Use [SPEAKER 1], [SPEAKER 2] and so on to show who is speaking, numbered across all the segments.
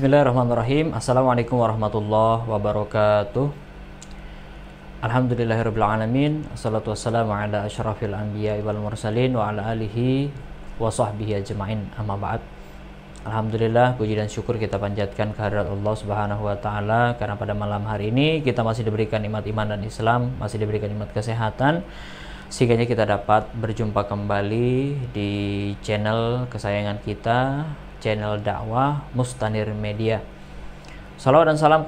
[SPEAKER 1] Bismillahirrahmanirrahim. Assalamualaikum warahmatullahi wabarakatuh. Alhamdulillahirabbil alamin. Wassalatu wassalamu ala asyrafil anbiya'i wal mursalin wa ala alihi wa sahbihi ajma'in. Amma ba'd. Alhamdulillah, puji dan syukur kita panjatkan kehadirat Allah Subhanahu wa taala karena pada malam hari ini kita masih diberikan nikmat iman dan Islam, masih diberikan nikmat kesehatan sehingga kita dapat berjumpa kembali di channel kesayangan kita, channel dakwah Mustanir Media. Salawat dan salam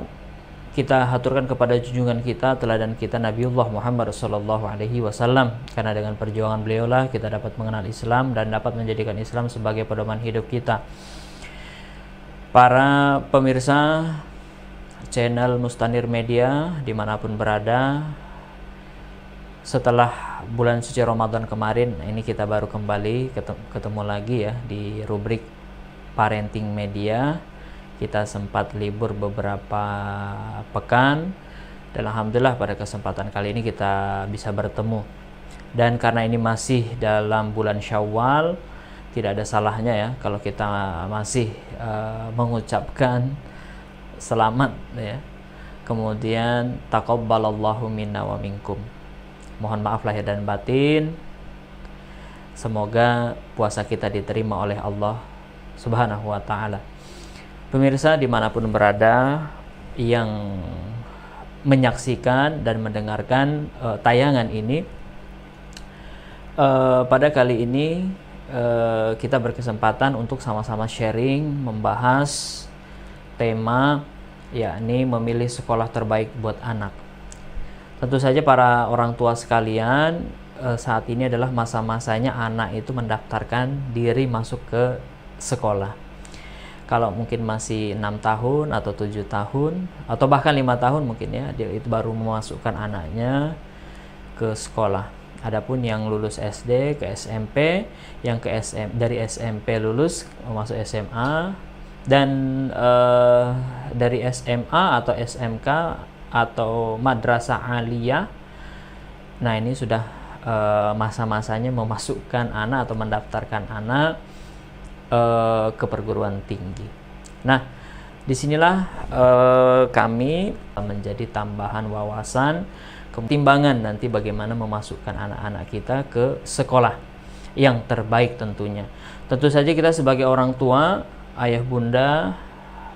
[SPEAKER 1] kita haturkan kepada junjungan kita, teladan kita Nabiullah Muhammad sallallahu alaihi wasallam, karena dengan perjuangan beliaulah kita dapat mengenal Islam dan dapat menjadikan Islam sebagai pedoman hidup kita. Para pemirsa channel Mustanir Media dimanapun berada, setelah bulan suci Ramadan kemarin, ini kita baru kembali ketemu lagi ya di rubrik Parenting Media. Kita sempat libur beberapa pekan dan alhamdulillah pada kesempatan kali ini kita bisa bertemu. Dan karena ini masih dalam bulan Syawal, tidak ada salahnya ya kalau kita masih mengucapkan selamat ya. Kemudian taqabbalallahu minna wa minkum. Mohon maaf lahir dan batin. Semoga puasa kita diterima oleh Allah Subhanahu wa ta'ala. Pemirsa dimanapun berada yang menyaksikan dan mendengarkan tayangan ini, pada kali ini kita berkesempatan untuk sama-sama sharing membahas tema, yakni memilih sekolah terbaik buat anak. Tentu saja para orang tua sekalian, saat ini adalah masa-masanya anak itu mendaftarkan diri masuk ke sekolah. Kalau mungkin masih 6 tahun atau 7 tahun atau bahkan 5 tahun mungkin ya, dia itu baru memasukkan anaknya ke sekolah. Adapun yang lulus SD ke SMP, yang ke dari SMP lulus masuk SMA, dan dari SMA atau SMK atau madrasah aliyah, nah ini sudah masa-masanya memasukkan anak atau mendaftarkan anak ke perguruan tinggi. Nah, disinilah kami menjadi tambahan wawasan, ketimbangan nanti bagaimana memasukkan anak-anak kita ke sekolah yang terbaik tentunya. Tentu saja kita sebagai orang tua, ayah bunda,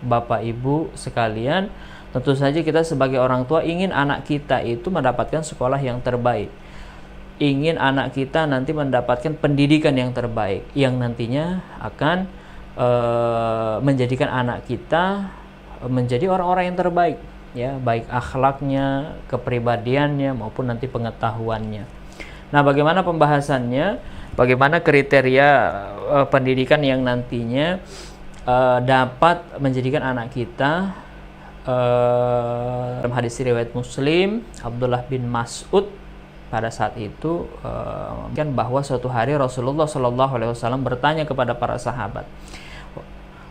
[SPEAKER 1] bapak ibu sekalian, tentu saja kita sebagai orang tua ingin anak kita itu mendapatkan sekolah yang terbaik. Ingin anak kita nanti mendapatkan pendidikan yang terbaik, yang nantinya akan menjadikan anak kita menjadi orang-orang yang terbaik ya, baik akhlaknya, kepribadiannya maupun nanti pengetahuannya. Nah, bagaimana pembahasannya? Bagaimana kriteria pendidikan yang nantinya dapat menjadikan anak kita, dalam hadis riwayat Muslim, Abdullah bin Mas'ud pada saat itu kan bahwa suatu hari Rasulullah Shallallahu Alaihi Wasallam bertanya kepada para sahabat,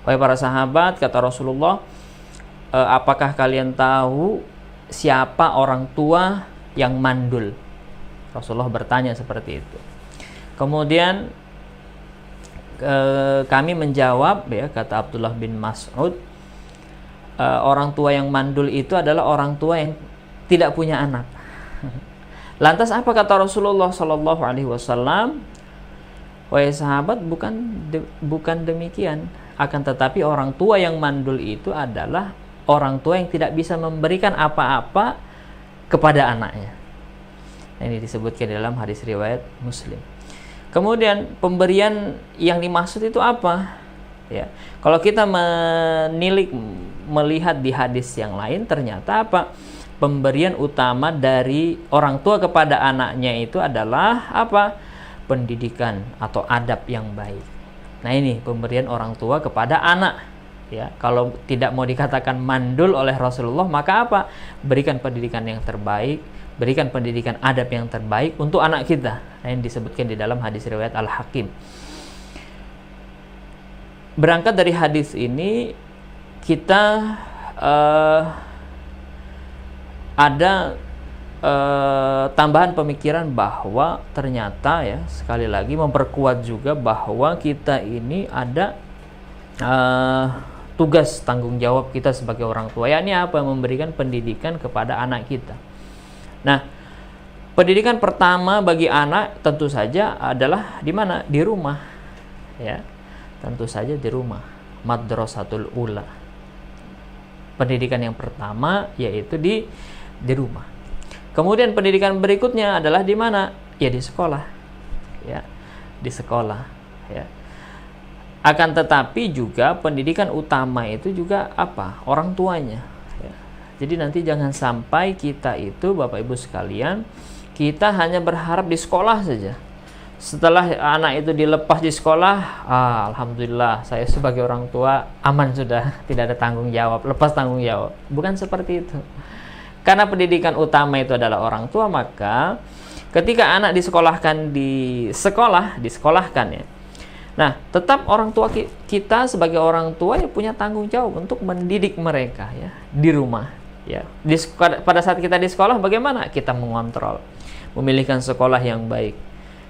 [SPEAKER 1] wahai para sahabat, kata Rasulullah, apakah kalian tahu siapa orang tua yang mandul? Rasulullah bertanya seperti itu. Kemudian kami menjawab ya, kata Abdullah bin Mas'ud, orang tua yang mandul itu adalah orang tua yang tidak punya anak. Lantas apa kata Rasulullah Shallallahu Alaihi Wasallam? Wahai sahabat, bukan demikian. Akan tetapi orang tua yang mandul itu adalah orang tua yang tidak bisa memberikan apa-apa kepada anaknya. Nah, ini disebutkan dalam hadis riwayat Muslim. Kemudian pemberian yang dimaksud itu apa? Ya, kalau kita melihat di hadis yang lain, ternyata apa? Pemberian utama dari orang tua kepada anaknya itu adalah apa? Pendidikan atau adab yang baik. Nah, ini pemberian orang tua kepada anak. Ya, kalau tidak mau dikatakan mandul oleh Rasulullah, maka apa? Berikan pendidikan yang terbaik, berikan pendidikan adab yang terbaik untuk anak kita. Nah, ini disebutkan di dalam hadis riwayat Al-Hakim. Berangkat dari hadis ini, kita ada tambahan pemikiran bahwa ternyata ya, sekali lagi memperkuat juga bahwa kita ini ada tugas tanggung jawab kita sebagai orang tua, yakni apa? Memberikan pendidikan kepada anak kita. Nah, pendidikan pertama bagi anak tentu saja adalah di mana? Di rumah, ya. Tentu saja di rumah. Madrasatul ula. Pendidikan yang pertama yaitu di rumah. Kemudian pendidikan berikutnya adalah di mana? Ya di sekolah. Ya, di sekolah, ya. Akan tetapi juga pendidikan utama itu juga apa? Orang tuanya, ya. Jadi nanti jangan sampai kita itu, Bapak Ibu sekalian, kita hanya berharap di sekolah saja. Setelah anak itu dilepas di sekolah, alhamdulillah saya sebagai orang tua aman sudah, tidak ada tanggung jawab, lepas tanggung jawab. Bukan seperti itu. Karena pendidikan utama itu adalah orang tua, maka ketika anak disekolahkan di sekolah, disekolahkan ya. Nah, tetap orang tua kita sebagai orang tua ya punya tanggung jawab untuk mendidik mereka ya di rumah ya. Pada saat kita di sekolah bagaimana? Kita mengontrol, memilihkan sekolah yang baik.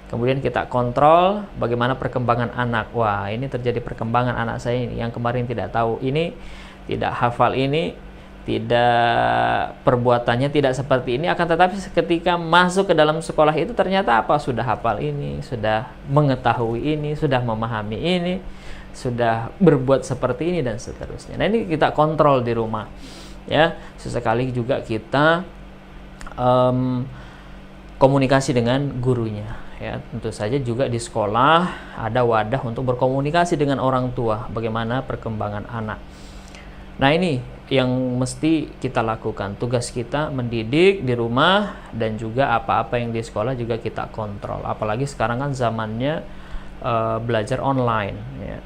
[SPEAKER 1] Kemudian kita kontrol bagaimana perkembangan anak. Wah, ini terjadi perkembangan anak saya ini yang kemarin tidak tahu ini, tidak hafal ini, tidak, perbuatannya tidak seperti ini, akan tetapi ketika masuk ke dalam sekolah itu ternyata apa? Sudah hafal ini, sudah mengetahui ini, sudah memahami ini, sudah berbuat seperti ini dan seterusnya. Nah, ini kita kontrol di rumah ya. Sesekali juga kita komunikasi dengan gurunya ya. Tentu saja juga di sekolah ada wadah untuk berkomunikasi dengan orang tua bagaimana perkembangan anak. Nah, ini yang mesti kita lakukan. Tugas kita mendidik di rumah dan juga apa-apa yang di sekolah juga kita kontrol. Apalagi sekarang kan zamannya belajar online ya.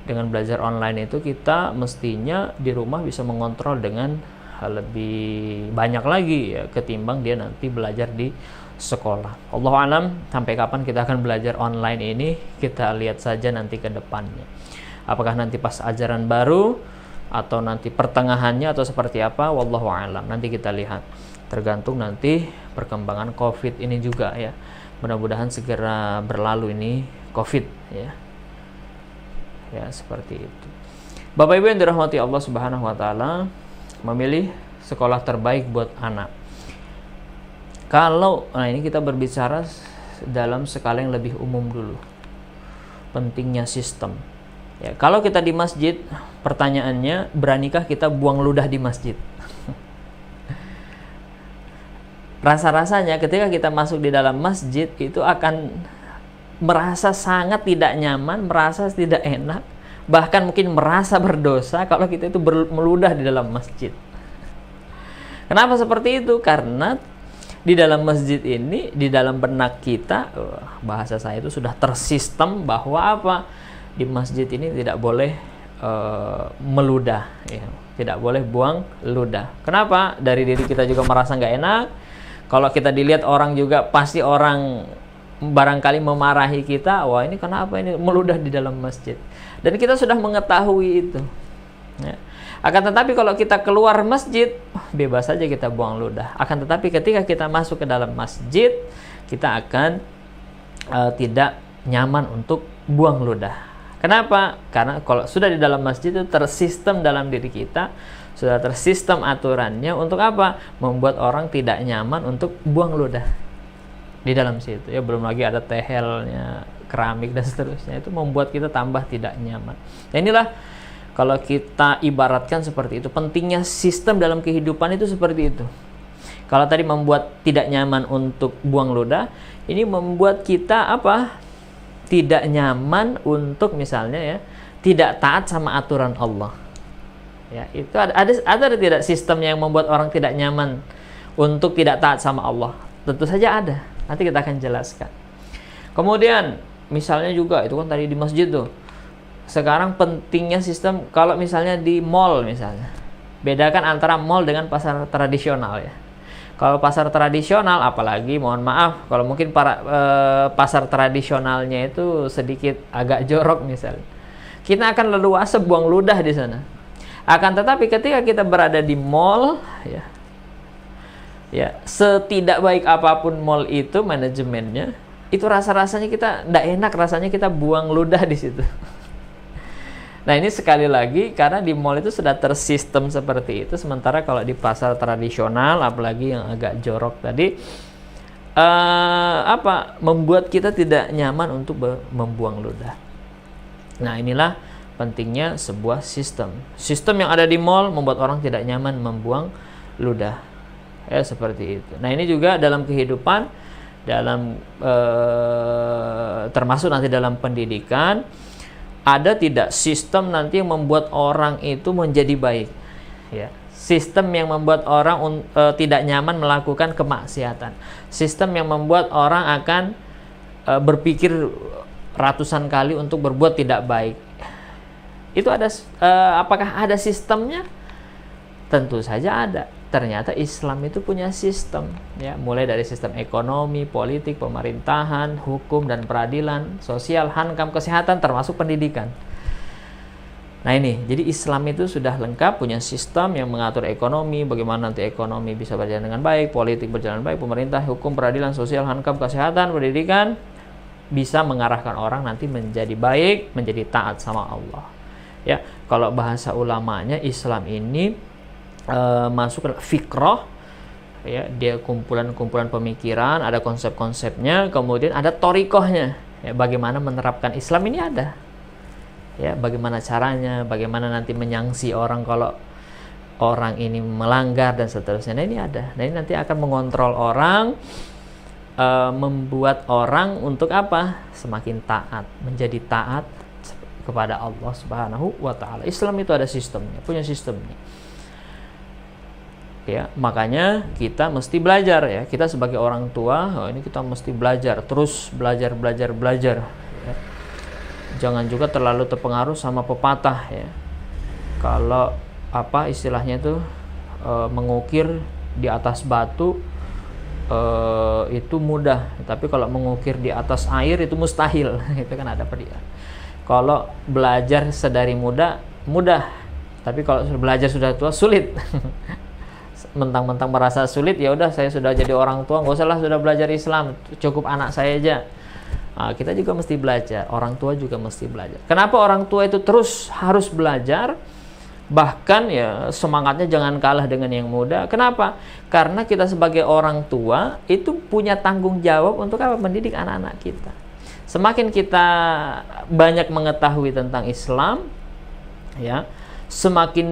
[SPEAKER 1] Dengan belajar online itu kita mestinya di rumah bisa mengontrol dengan lebih banyak lagi ya ketimbang dia nanti belajar di sekolah. Allahu a'lam sampai kapan kita akan belajar online ini, kita lihat saja nanti ke depannya. Apakah nanti pas ajaran baru atau nanti pertengahannya atau seperti apa, wallahu a'lam. Nanti kita lihat. Tergantung nanti perkembangan Covid ini juga ya. Mudah-mudahan segera berlalu ini Covid ya. Ya, seperti itu. Bapak Ibu yang dirahmati Allah Subhanahu wa taala, memilih sekolah terbaik buat anak. Nah ini kita berbicara dalam skala yang lebih umum dulu. Pentingnya sistem. Ya, kalau kita di masjid, pertanyaannya, beranikah kita buang ludah di masjid? Rasa-rasanya ketika kita masuk di dalam masjid itu akan merasa sangat tidak nyaman, merasa tidak enak, bahkan mungkin merasa berdosa kalau kita itu meludah di dalam masjid. Kenapa seperti itu? Karena di dalam masjid ini, di dalam benak kita, bahasa saya itu sudah tersistem bahwa apa? Di masjid ini tidak boleh meludah, ya. Tidak boleh buang ludah. Kenapa? Dari diri kita juga merasa nggak enak. Kalau kita dilihat orang juga pasti orang barangkali memarahi kita. Wah, ini kenapa ini meludah di dalam masjid? Dan kita sudah mengetahui itu. Ya. Akan tetapi kalau kita keluar masjid, bebas saja kita buang ludah. Akan tetapi ketika kita masuk ke dalam masjid, kita akan tidak nyaman untuk buang ludah. Kenapa? Karena kalau sudah di dalam masjid itu tersistem dalam diri kita, sudah tersistem aturannya untuk apa? Membuat orang tidak nyaman untuk buang ludah di dalam situ. Ya, belum lagi ada tehelnya, keramik dan seterusnya. Itu membuat kita tambah tidak nyaman. Nah, inilah kalau kita ibaratkan seperti itu, pentingnya sistem dalam kehidupan itu seperti itu. Kalau tadi membuat tidak nyaman untuk buang ludah, ini membuat kita apa? Tidak nyaman untuk misalnya ya, tidak taat sama aturan Allah. Ya, itu ada tidak sistem yang membuat orang tidak nyaman untuk tidak taat sama Allah? Tentu saja ada. Nanti kita akan jelaskan. Kemudian misalnya juga itu kan tadi di masjid tuh. Sekarang pentingnya sistem kalau misalnya di mall misalnya. Bedakan antara mall dengan pasar tradisional ya. Kalau pasar tradisional, apalagi mohon maaf, kalau mungkin pasar tradisionalnya itu sedikit agak jorok misalnya, kita akan leluasa buang ludah di sana. Akan tetapi ketika kita berada di mall, ya setidak baik apapun mall itu manajemennya, itu rasa-rasanya kita tidak enak, rasanya kita buang ludah di situ. Nah ini sekali lagi karena di mall itu sudah tersistem seperti itu, sementara kalau di pasar tradisional, apalagi yang agak jorok tadi, membuat kita tidak nyaman untuk membuang ludah. Nah inilah pentingnya sebuah sistem. Sistem yang ada di mall membuat orang tidak nyaman membuang ludah. Seperti itu. Nah ini juga dalam kehidupan, dalam termasuk nanti dalam pendidikan, ada tidak sistem nanti yang membuat orang itu menjadi baik, ya. Sistem yang membuat orang tidak nyaman melakukan kemaksiatan. Sistem yang membuat orang akan berpikir ratusan kali untuk berbuat tidak baik. Itu ada, apakah ada sistemnya? Tentu saja ada. Ternyata Islam itu punya sistem, ya, mulai dari sistem ekonomi, politik, pemerintahan, hukum dan peradilan, sosial, hankam, kesehatan, termasuk pendidikan. Nah ini, jadi Islam itu sudah lengkap, punya sistem yang mengatur ekonomi, bagaimana nanti ekonomi bisa berjalan dengan baik, politik berjalan baik, pemerintah, hukum, peradilan, sosial, hankam, kesehatan, pendidikan, bisa mengarahkan orang nanti menjadi baik, menjadi taat sama Allah. Ya, kalau bahasa ulamanya, Islam ini masuk ke fikrah, ya, dia kumpulan-kumpulan pemikiran, ada konsep-konsepnya, kemudian ada torikohnya, ya, bagaimana menerapkan Islam ini ada, ya, bagaimana caranya, bagaimana nanti menyangsi orang kalau orang ini melanggar dan seterusnya. Nah ini ada. Nah ini nanti akan mengontrol orang, membuat orang untuk apa? Semakin taat, menjadi taat kepada Allah Subhanahu wa Ta'ala. Islam itu ada sistemnya, punya sistemnya. Ya, makanya kita mesti belajar, ya. Kita sebagai orang tua, ini kita mesti belajar, terus belajar. Ya. Jangan juga terlalu terpengaruh sama pepatah, ya. Kalau istilahnya itu mengukir di atas batu itu mudah, tapi kalau mengukir di atas air itu mustahil. Itu kan ada dia. Kalau belajar sedari muda mudah, tapi kalau belajar sudah tua sulit. Mentang-mentang merasa sulit, ya udah saya sudah jadi orang tua, nggak usah lah sudah belajar Islam, cukup anak saya aja. Nah, kita juga mesti belajar, orang tua juga mesti belajar. Kenapa orang tua itu terus harus belajar? Bahkan ya semangatnya jangan kalah dengan yang muda. Kenapa? Karena kita sebagai orang tua itu punya tanggung jawab untuk apa? Mendidik anak-anak kita. Semakin kita banyak mengetahui tentang Islam, ya, semakin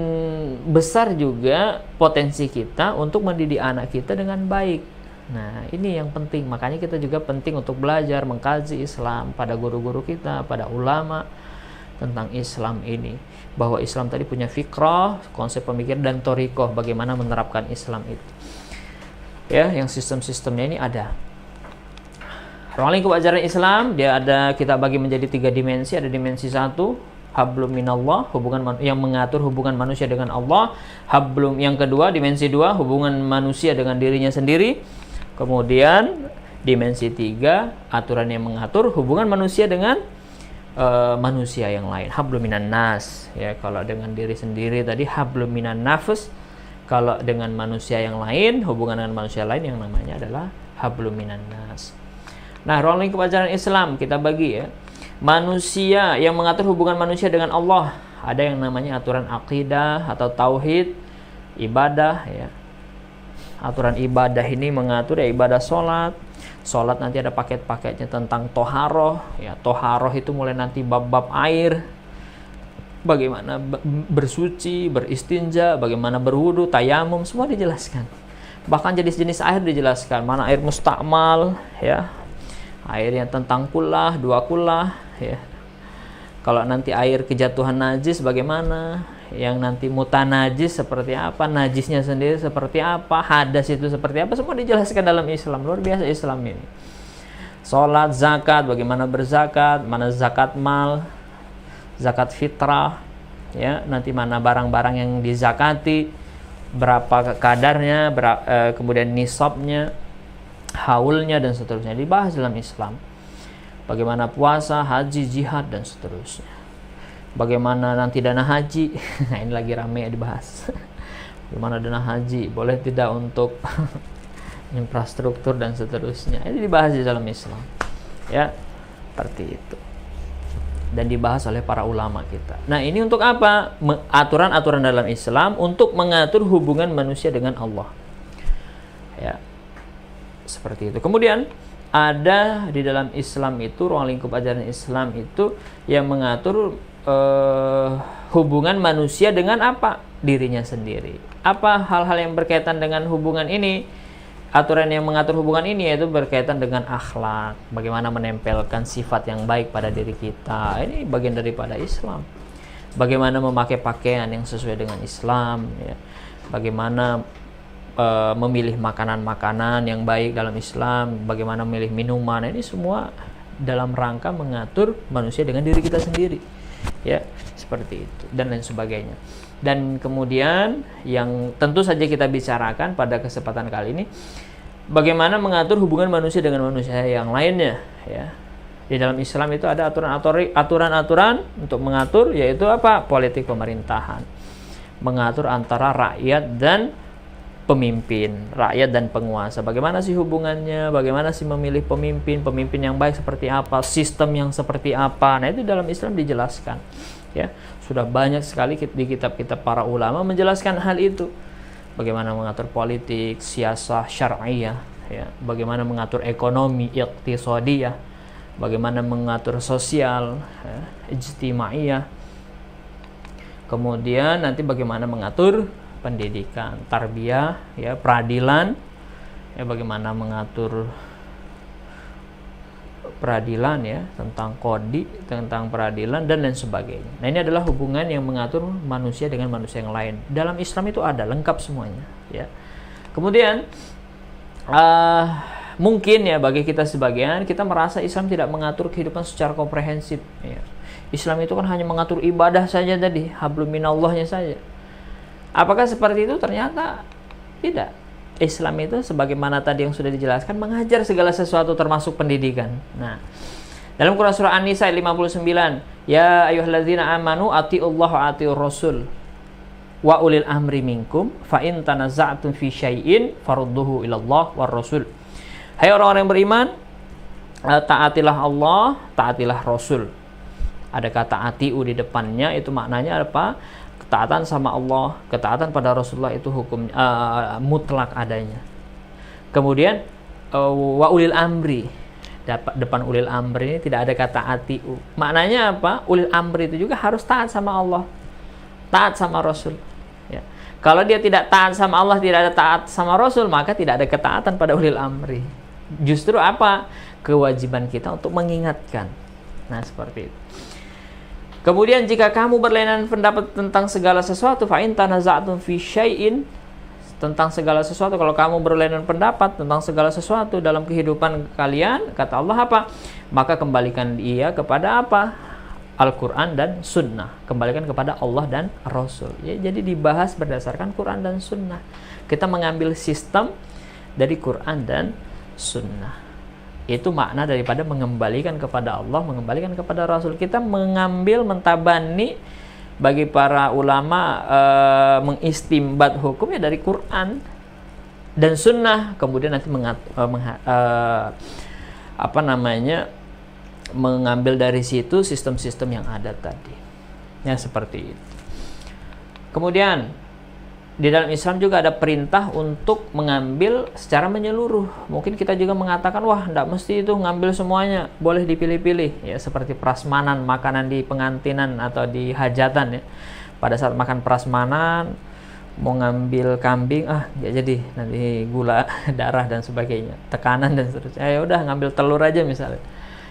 [SPEAKER 1] besar juga potensi kita untuk mendidik anak kita dengan baik. Nah, ini yang penting. Makanya kita juga penting untuk belajar, mengkaji Islam pada guru-guru kita, pada ulama tentang Islam ini. Bahwa Islam tadi punya fikrah, konsep pemikiran dan thoriqah, bagaimana menerapkan Islam itu. Ya, yang sistem-sistemnya ini ada. Ruang lingkup ajaran Islam, dia ada, kita bagi menjadi 3 dimensi. Ada dimensi 1, hablum minallah, hubungan yang mengatur hubungan manusia dengan Allah. Hablum yang kedua, dimensi 2, hubungan manusia dengan dirinya sendiri. Kemudian dimensi 3, aturan yang mengatur hubungan manusia dengan manusia yang lain. Hablum minan nas, ya, kalau dengan diri sendiri tadi hablum minan nafs. Kalau dengan manusia yang lain, hubungan dengan manusia lain yang namanya adalah hablum minan nas. Nah, ruang lingkup ajaran Islam kita bagi, ya. Manusia yang mengatur hubungan manusia dengan Allah, ada yang namanya aturan akidah atau tauhid, ibadah, ya. Aturan ibadah ini mengatur, ya, ibadah sholat. Sholat nanti ada paket-paketnya tentang toharoh, ya. Toharoh itu mulai nanti bab-bab air, bagaimana bersuci, beristinja, bagaimana berwudu, tayamum, semua dijelaskan. Bahkan jenis-jenis air dijelaskan, mana air mustakmal, ya, air yang tentang kullah, 2 kullah, ya. Kalau nanti air kejatuhan najis bagaimana, yang nanti mutanajis seperti apa, najisnya sendiri seperti apa, hadas itu seperti apa, semua dijelaskan dalam Islam. Luar biasa Islam ini. Salat, zakat, bagaimana berzakat, mana zakat mal, zakat fitrah, ya, nanti mana barang-barang yang dizakati, berapa kadarnya, kemudian nisabnya, haulnya dan seterusnya dibahas dalam Islam. Bagaimana puasa, haji, jihad dan seterusnya. Bagaimana nanti dana haji, nah ini lagi ramai dibahas. Bagaimana dana haji, boleh tidak untuk infrastruktur dan seterusnya. Ini dibahas di dalam Islam. Ya, seperti itu. dan dibahas oleh para ulama kita. Nah, ini untuk apa? Aturan-aturan dalam Islam untuk mengatur hubungan manusia dengan Allah. Ya. Seperti itu. Kemudian ada di dalam Islam itu, ruang lingkup ajaran Islam itu yang mengatur hubungan manusia dengan apa? Dirinya sendiri. Apa hal-hal yang berkaitan dengan hubungan ini? Aturan yang mengatur hubungan ini yaitu berkaitan dengan akhlak, bagaimana menempelkan sifat yang baik pada diri kita. Ini bagian daripada Islam. Bagaimana memakai pakaian yang sesuai dengan Islam, ya. Bagaimana memilih makanan-makanan yang baik dalam Islam, bagaimana memilih minuman. Ini semua dalam rangka mengatur manusia dengan diri kita sendiri. Ya, seperti itu dan lain sebagainya. Dan kemudian yang tentu saja kita bicarakan pada kesempatan kali ini, bagaimana mengatur hubungan manusia dengan manusia yang lainnya, ya. Di dalam Islam itu ada aturan-aturan untuk mengatur, yaitu apa? Politik pemerintahan. Mengatur antara rakyat dan pemimpin, rakyat dan penguasa. Bagaimana sih hubungannya? Bagaimana sih memilih pemimpin yang baik seperti apa? Sistem yang seperti apa? Nah, itu dalam Islam dijelaskan. Ya, sudah banyak sekali di kitab-kitab para ulama menjelaskan hal itu. Bagaimana mengatur politik, siasah syar'iyah, ya, bagaimana mengatur ekonomi, iqtisadiyah, bagaimana mengatur sosial, ya, ijtimaiyah. Kemudian nanti bagaimana mengatur pendidikan, tarbiyah, ya, peradilan, ya, bagaimana mengatur peradilan, ya, tentang kodi, tentang peradilan dan lain sebagainya. Nah, ini adalah hubungan yang mengatur manusia dengan manusia yang lain. Dalam Islam itu ada lengkap semuanya, ya. Kemudian mungkin ya bagi kita sebagian, kita merasa Islam tidak mengatur kehidupan secara komprehensif, ya. Islam itu kan hanya mengatur ibadah saja tadi, hablum minallahnya saja. Apakah seperti itu? Ternyata tidak. Islam itu sebagaimana tadi yang sudah dijelaskan mengajar segala sesuatu termasuk pendidikan. Nah, dalam Quran surah An-Nisa 59, ya ayyuhalladzina amanu atiullaha wa atiur rasul wa ulil amri minkum fa in tanaza'tum fi syai'in farudduhu ilallah war rasul. Hai orang-orang yang beriman, taatilah Allah, taatilah Rasul. Ada kata atiu di depannya, itu maknanya apa? Ketaatan sama Allah, ketaatan pada Rasulullah itu hukum mutlak adanya. Kemudian wa ulil amri, depan ulil amri ini tidak ada kata atiu. Maknanya apa? Ulil amri itu juga harus taat sama Allah, taat sama Rasul, ya. Kalau dia tidak taat sama Allah, tidak ada taat sama Rasul, maka tidak ada ketaatan pada ulil amri. Justru apa? Kewajiban kita untuk mengingatkan. Nah, seperti itu. Kemudian jika kamu berlainan pendapat tentang segala sesuatu, fa in tanaza'tum fi syai'in, tentang segala sesuatu, kalau kamu berlainan pendapat tentang segala sesuatu dalam kehidupan kalian, kata Allah apa? Maka kembalikan ia kepada apa? Al-Quran dan Sunnah. Kembalikan kepada Allah dan Rasul. Ya, jadi dibahas berdasarkan Quran dan Sunnah. Kita mengambil sistem dari Quran dan Sunnah. Itu makna daripada mengembalikan kepada Allah, mengembalikan kepada Rasul. Kita mengambil, mentabani, bagi para ulama mengistimbat hukumnya dari Quran dan Sunnah. Kemudian nanti mengambil dari situ sistem-sistem yang ada tadi. Ya, seperti itu. Kemudian di dalam Islam juga ada perintah untuk mengambil secara menyeluruh. Mungkin kita juga mengatakan, wah, tidak mesti itu ngambil semuanya, boleh dipilih-pilih, ya, seperti prasmanan, makanan di pengantinan atau di hajatan, ya. Pada saat makan prasmanan, mau ngambil kambing, nggak jadi, nanti gula, darah dan sebagainya, tekanan dan seterusnya. Ya udah, ngambil telur aja misalnya.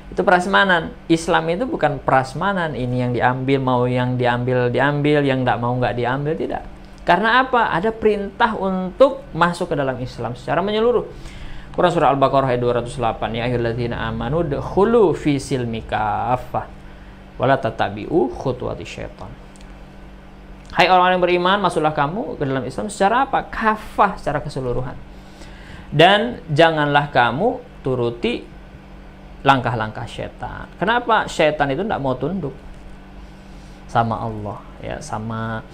[SPEAKER 1] Itu prasmanan. Islam itu bukan prasmanan, ini yang diambil, mau yang diambil, yang nggak mau nggak diambil, tidak. Karena apa? Ada perintah untuk masuk ke dalam Islam secara menyeluruh. Quran surah Al-Baqarah ayat 208, ya ayyuhalladzina amanu dkhulu fi silmi kaffah wa la tattabi'u khutuwati syaitan. Hai orang-orang yang beriman, masuklah kamu ke dalam Islam secara apa? Kafah, secara keseluruhan. Dan janganlah kamu turuti langkah-langkah syaitan. Kenapa? Syaitan itu tidak mau tunduk sama Allah, ya, sama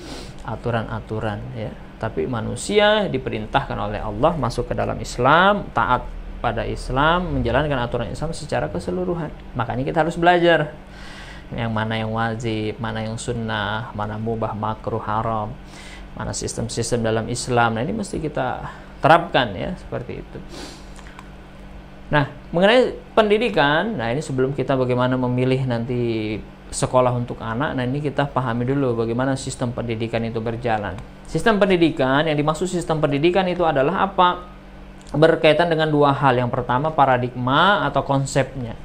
[SPEAKER 1] aturan-aturan, ya. Tapi manusia diperintahkan oleh Allah masuk ke dalam Islam, taat pada Islam, menjalankan aturan Islam secara keseluruhan. Makanya kita harus belajar. yang mana yang wajib, mana yang sunnah, mana mubah, makruh, haram, mana sistem-sistem dalam Islam. Nah, ini mesti kita terapkan ya, seperti itu. Nah, mengenai pendidikan, nah ini sebelum kita bagaimana memilih nanti sekolah untuk anak, nah ini kita pahami dulu bagaimana sistem pendidikan itu berjalan. Sistem pendidikan, yang dimaksud sistem pendidikan itu adalah apa? Berkaitan dengan dua hal. Yang pertama, paradigma atau konsepnya.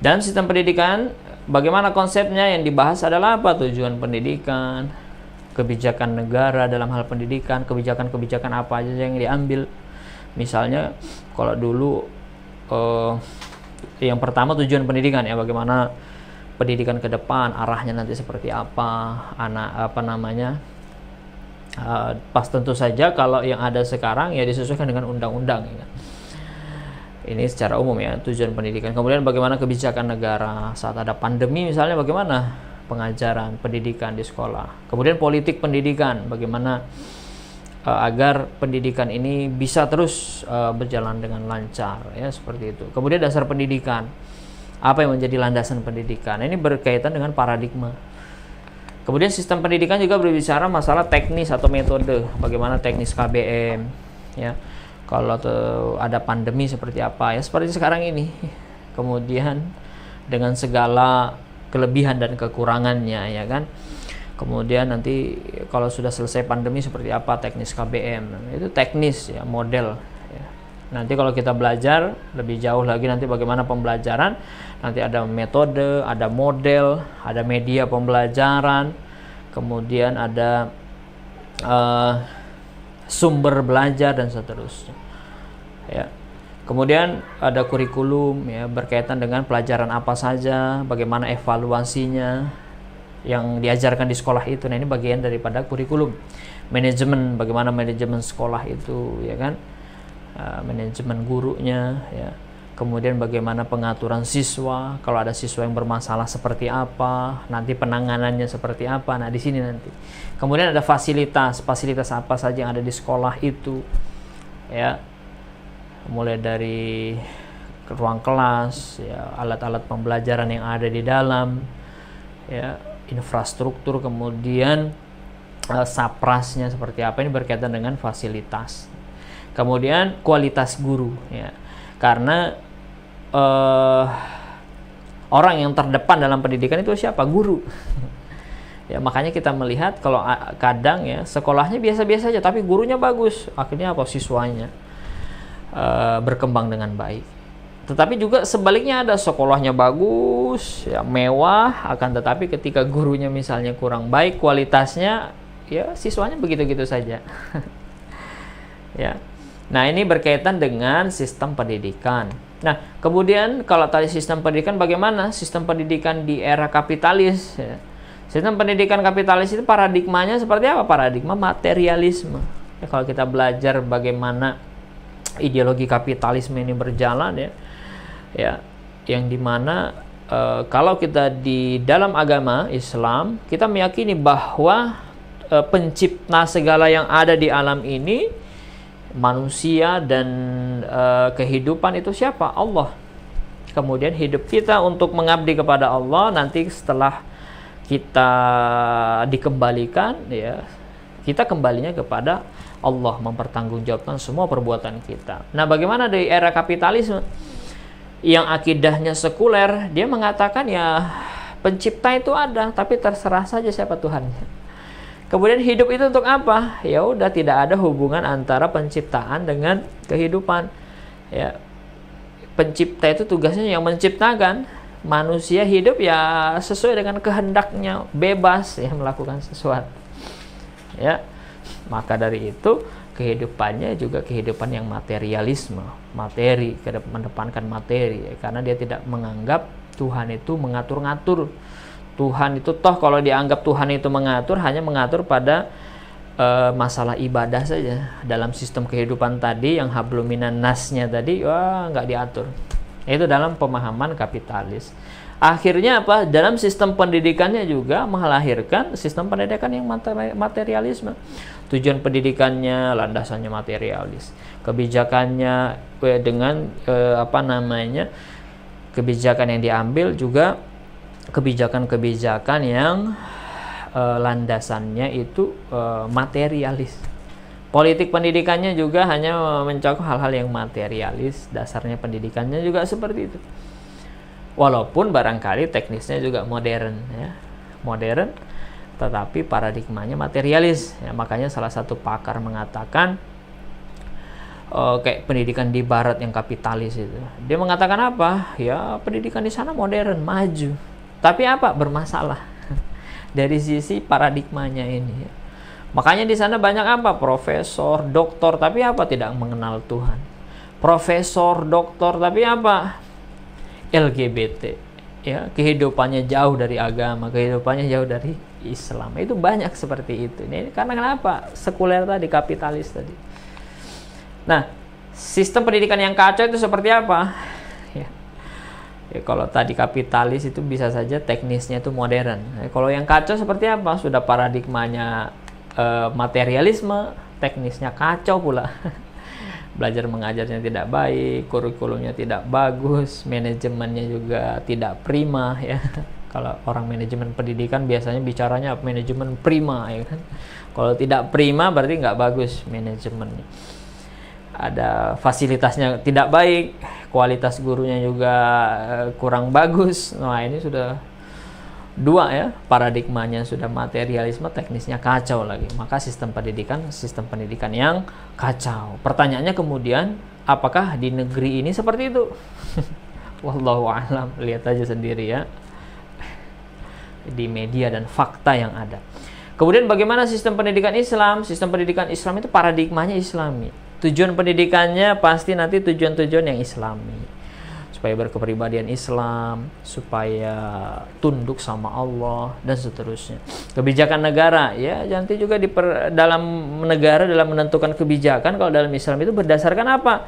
[SPEAKER 1] Dan sistem pendidikan, bagaimana konsepnya, yang dibahas adalah apa? Tujuan pendidikan, kebijakan negara dalam hal pendidikan, kebijakan-kebijakan apa aja yang diambil. Misalnya kalau dulu yang pertama tujuan pendidikan ya, bagaimana pendidikan ke depan, arahnya nanti seperti apa, pas tentu saja kalau yang ada sekarang ya disesuaikan dengan undang-undang ya. Ini secara umum ya, tujuan pendidikan. Kemudian bagaimana kebijakan negara saat ada pandemi misalnya, bagaimana pengajaran pendidikan di sekolah. Kemudian politik pendidikan, bagaimana agar pendidikan ini bisa terus berjalan dengan lancar ya, seperti itu. Kemudian dasar pendidikan, apa yang menjadi landasan pendidikan. Ini berkaitan dengan paradigma. Kemudian sistem pendidikan juga berbicara masalah teknis atau metode, bagaimana teknis KBM ya. Kalau ada pandemi seperti apa ya, seperti sekarang ini. Kemudian dengan segala kelebihan dan kekurangannya ya kan. Kemudian nanti kalau sudah selesai pandemi seperti apa teknis KBM, itu teknis ya, model ya. Nanti kalau kita belajar lebih jauh lagi nanti bagaimana pembelajaran, nanti ada metode, ada model, ada media pembelajaran, kemudian ada sumber belajar dan seterusnya ya. Kemudian ada kurikulum ya, berkaitan dengan pelajaran apa saja, bagaimana evaluasinya yang diajarkan di sekolah itu. Nah, ini bagian daripada kurikulum. Manajemen, bagaimana manajemen sekolah itu ya kan, manajemen gurunya ya. Kemudian bagaimana pengaturan siswa, kalau ada siswa yang bermasalah seperti apa, nanti penanganannya seperti apa. Nah, di sini nanti. Kemudian ada fasilitas apa saja yang ada di sekolah itu ya, mulai dari ruang kelas ya, alat-alat pembelajaran yang ada di dalam ya, infrastruktur, kemudian saprasnya seperti apa. Ini berkaitan dengan fasilitas. Kemudian kualitas guru ya, karena orang yang terdepan dalam pendidikan itu siapa? Guru. Ya, makanya kita melihat kalau kadang ya sekolahnya biasa-biasa aja tapi gurunya bagus, akhirnya apa? Siswanya berkembang dengan baik. Tetapi juga sebaliknya, ada sekolahnya bagus, ya mewah, akan tetapi ketika gurunya misalnya kurang baik kualitasnya, ya siswanya begitu-gitu saja. Ya. Nah, ini berkaitan dengan sistem pendidikan. Nah, kemudian kalau tadi sistem pendidikan, bagaimana sistem pendidikan di era kapitalis? Ya. Sistem pendidikan kapitalis itu paradigmanya seperti apa? Paradigma materialisme. Ya, kalau kita belajar bagaimana ideologi kapitalisme ini berjalan ya, yang dimana kalau kita di dalam agama Islam, kita meyakini bahwa pencipta segala yang ada di alam ini, manusia dan kehidupan itu siapa? Allah. Kemudian hidup kita untuk mengabdi kepada Allah, nanti setelah kita dikembalikan ya, kita kembalinya kepada Allah, mempertanggungjawabkan semua perbuatan kita. Nah, bagaimana di era kapitalisme yang akidahnya sekuler, dia mengatakan ya pencipta itu ada, tapi terserah saja siapa Tuhannya. Kemudian hidup itu untuk apa? Ya udah, tidak ada hubungan antara penciptaan dengan kehidupan. Ya, pencipta itu tugasnya yang menciptakan. Manusia hidup ya sesuai dengan kehendaknya, bebas ya melakukan sesuatu. Ya, maka dari itu kehidupannya juga kehidupan yang materialisme, materi, mendepankan materi ya, karena dia tidak menganggap Tuhan itu mengatur-ngatur. Tuhan itu toh kalau dianggap Tuhan itu mengatur, hanya mengatur pada masalah ibadah saja. Dalam sistem kehidupan tadi yang habluminan nasnya tadi, wah nggak diatur. Itu dalam pemahaman kapitalis. Akhirnya apa? Dalam sistem pendidikannya juga melahirkan sistem pendidikan yang materialisme. Tujuan pendidikannya landasannya materialis. Kebijakannya dengan kebijakan yang diambil juga kebijakan-kebijakan yang landasannya itu materialis. Politik pendidikannya juga hanya mencakup hal-hal yang materialis, dasarnya pendidikannya juga seperti itu. Walaupun barangkali teknisnya juga modern, ya, modern, tetapi paradigmanya materialis. Ya, makanya salah satu pakar mengatakan kayak pendidikan di Barat yang kapitalis itu, dia mengatakan apa? Ya pendidikan di sana modern, maju, tapi apa? Bermasalah dari sisi paradigmanya ini. Makanya di sana banyak apa? Profesor, doktor, tapi apa? Tidak mengenal Tuhan. Profesor, doktor, tapi apa? LGBT. Ya, kehidupannya jauh dari agama, kehidupannya jauh dari Islam. Itu banyak seperti itu. Ini karena kenapa? Sekuler tadi, kapitalis tadi. Nah, sistem pendidikan yang kacau itu seperti apa? Ya, kalau tadi kapitalis itu bisa saja teknisnya itu modern. Kalau yang kacau seperti apa? Sudah paradigmanya materialisme, teknisnya kacau pula. Belajar mengajarnya tidak baik, kurikulumnya tidak bagus, manajemennya juga tidak prima, ya. Kalau orang manajemen pendidikan biasanya bicaranya manajemen prima, ya kan? Kalau tidak prima berarti nggak bagus manajemennya. Ada fasilitasnya tidak baik, kualitas gurunya juga kurang bagus. Nah, ini sudah dua, ya, paradigmanya sudah materialisme, teknisnya kacau lagi. Maka sistem pendidikan yang kacau. Pertanyaannya kemudian, apakah di negeri ini seperti itu? Wallahu a'lam, lihat aja sendiri, ya, di media dan fakta yang ada. Kemudian bagaimana sistem pendidikan Islam? Sistem pendidikan Islam itu paradigmanya Islami. Tujuan pendidikannya pasti nanti tujuan-tujuan yang Islami, supaya berkepribadian Islam, supaya tunduk sama Allah, dan seterusnya. Kebijakan negara, ya, nanti juga dalam negara dalam menentukan kebijakan, kalau dalam Islam itu berdasarkan apa?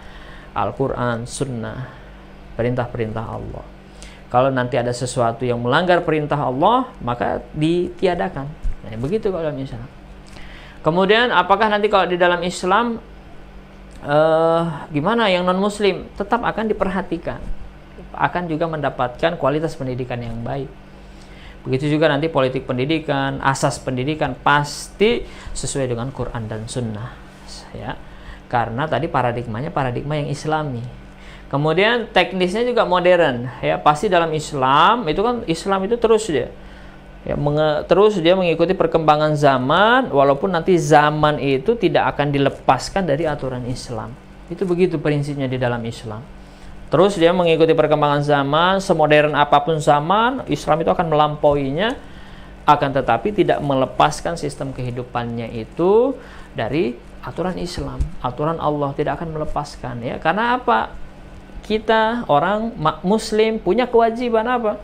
[SPEAKER 1] Al-Quran, Sunnah, perintah-perintah Allah. Kalau nanti ada sesuatu yang melanggar perintah Allah, maka ditiadakan. Nah, begitu kalau dalam Islam. Kemudian apakah nanti kalau di dalam Islam gimana yang non muslim? Tetap akan diperhatikan, akan juga mendapatkan kualitas pendidikan yang baik. Begitu juga nanti politik pendidikan, asas pendidikan pasti sesuai dengan Quran dan Sunnah, ya, karena tadi paradigmanya paradigma yang Islami. Kemudian teknisnya juga modern, ya, pasti dalam Islam itu kan, Islam itu terus dia, ya, terus dia mengikuti perkembangan zaman, walaupun nanti zaman itu tidak akan dilepaskan dari aturan Islam. Itu begitu prinsipnya di dalam Islam. Terus dia mengikuti perkembangan zaman, semodern apapun zaman, Islam itu akan melampauinya, akan tetapi tidak melepaskan sistem kehidupannya itu dari aturan Islam, aturan Allah, tidak akan melepaskan, ya. Karena apa? Kita orang muslim punya kewajiban apa?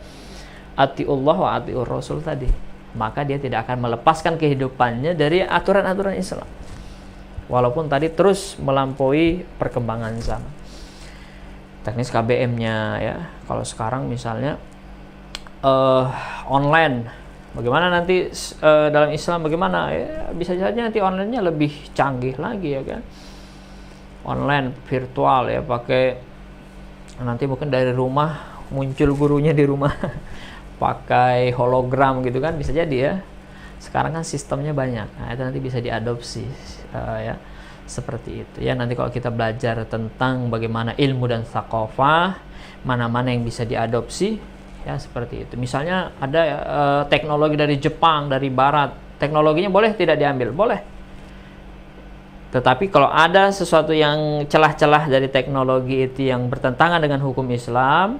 [SPEAKER 1] Atiullah wa atiur Rasul tadi. Maka dia tidak akan melepaskan kehidupannya dari aturan-aturan Islam, walaupun tadi terus melampaui perkembangan zaman. Teknis KBM-nya, ya, kalau sekarang misalnya online, bagaimana nanti dalam Islam bagaimana, ya, bisa saja nanti online-nya lebih canggih lagi, ya kan, online virtual, ya, pakai nanti mungkin dari rumah muncul gurunya di rumah pakai hologram gitu kan, bisa jadi, ya. Sekarang kan sistemnya banyak, nah itu nanti bisa diadopsi, ya, seperti itu, ya. Nanti kalau kita belajar tentang bagaimana ilmu dan tsaqafah, mana-mana yang bisa diadopsi, ya, seperti itu. Misalnya ada teknologi dari Jepang, dari Barat, teknologinya boleh tidak diambil? Boleh. Tetapi kalau ada sesuatu yang celah-celah dari teknologi itu yang bertentangan dengan hukum Islam,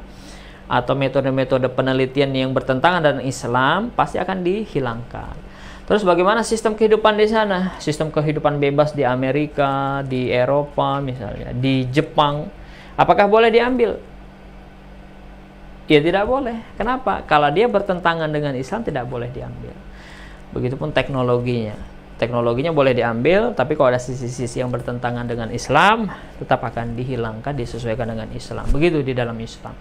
[SPEAKER 1] atau metode-metode penelitian yang bertentangan dengan Islam, pasti akan dihilangkan. Terus bagaimana sistem kehidupan di sana? Sistem kehidupan bebas di Amerika, di Eropa misalnya, di Jepang, apakah boleh diambil? Ya tidak boleh. Kenapa? Kalau dia bertentangan dengan Islam, tidak boleh diambil. Begitupun teknologinya. Teknologinya boleh diambil, tapi kalau ada sisi-sisi yang bertentangan dengan Islam, tetap akan dihilangkan, disesuaikan dengan Islam. Begitu di dalam Islam.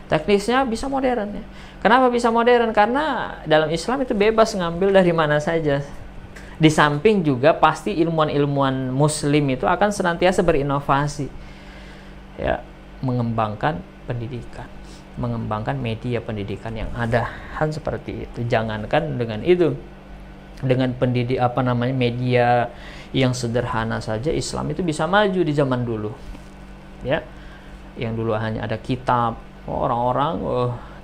[SPEAKER 1] Teknisnya bisa modern, ya. Kenapa bisa modern? Karena dalam Islam itu bebas ngambil dari mana saja. Di samping juga pasti ilmuwan-ilmuwan muslim itu akan senantiasa berinovasi, ya, mengembangkan pendidikan. mengembangkan media pendidikan yang ada. Kan seperti itu. Jangankan dengan itu, dengan media yang sederhana saja Islam itu bisa maju di zaman dulu. Ya. Yang dulu hanya ada kitab, orang-orang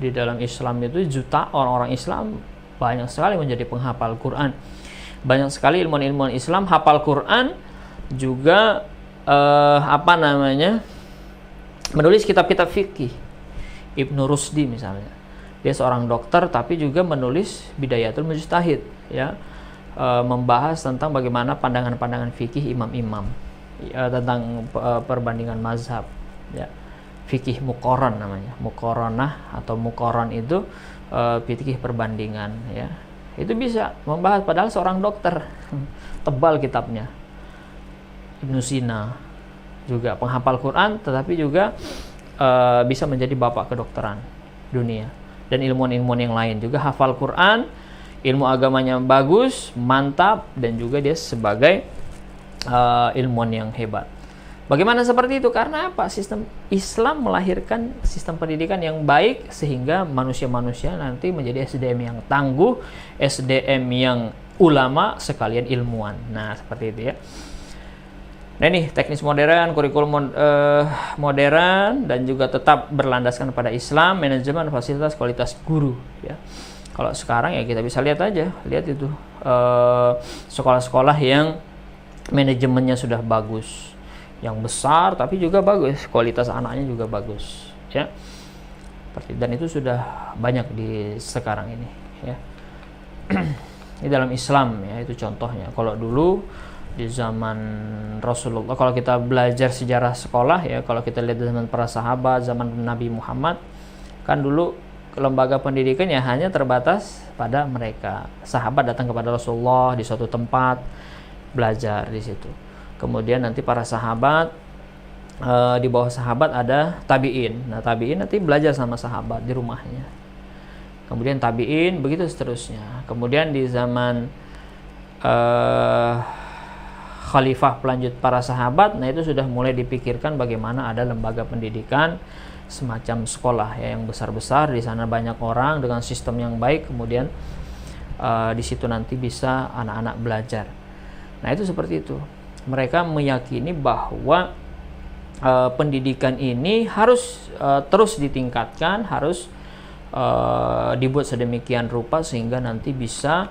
[SPEAKER 1] di dalam Islam itu juta orang-orang Islam banyak sekali menjadi penghafal Quran. Banyak sekali ilmuwan-ilmuwan Islam hafal Quran, juga menulis kitab-kitab fikih. Ibnu Rusdi misalnya, dia seorang dokter tapi juga menulis Bidayatul Mujtahid, ya, membahas tentang bagaimana pandangan-pandangan fikih imam-imam, ya, tentang perbandingan mazhab, ya. Fikih muqaran namanya, muqaranah atau muqaran itu fikih perbandingan, ya. Itu bisa membahas, padahal seorang dokter, tebal kitabnya. Ibnu Sina juga penghafal Quran, tetapi juga bisa menjadi bapak kedokteran dunia. Dan ilmuwan-ilmuwan yang lain juga hafal Quran, ilmu agamanya bagus, mantap, dan juga dia sebagai ilmuwan yang hebat. Bagaimana seperti itu? Karena apa? Sistem Islam melahirkan sistem pendidikan yang baik, sehingga manusia-manusia nanti menjadi SDM yang tangguh, SDM yang ulama sekalian ilmuwan. Nah, seperti itu ya. Nah, ini teknis modern, kurikulum modern, dan juga tetap berlandaskan pada Islam, manajemen, fasilitas, kualitas guru, ya. Kalau sekarang ya kita bisa lihat aja, lihat itu sekolah-sekolah yang manajemennya sudah bagus, yang besar tapi juga bagus, kualitas anaknya juga bagus, ya. Dan itu sudah banyak di sekarang ini, ya. Ini dalam Islam, ya, itu contohnya. Kalau dulu di zaman Rasulullah, kalau kita belajar sejarah sekolah, ya, kalau kita lihat zaman para sahabat, zaman Nabi Muhammad, kan dulu lembaga pendidikan ya hanya terbatas pada mereka. Sahabat datang kepada Rasulullah di suatu tempat, belajar di situ. Kemudian nanti para sahabat, di bawah sahabat ada tabi'in. Nah, tabi'in nanti belajar sama sahabat di rumahnya. Kemudian tabi'in, begitu seterusnya. Kemudian di zaman khalifah pelanjut para sahabat, nah itu sudah mulai dipikirkan bagaimana ada lembaga pendidikan semacam sekolah, ya, yang besar-besar. Di sana banyak orang dengan sistem yang baik. Kemudian di situ nanti bisa anak-anak belajar. Nah, itu seperti itu. Mereka meyakini bahwa pendidikan ini harus terus ditingkatkan, harus dibuat sedemikian rupa sehingga nanti bisa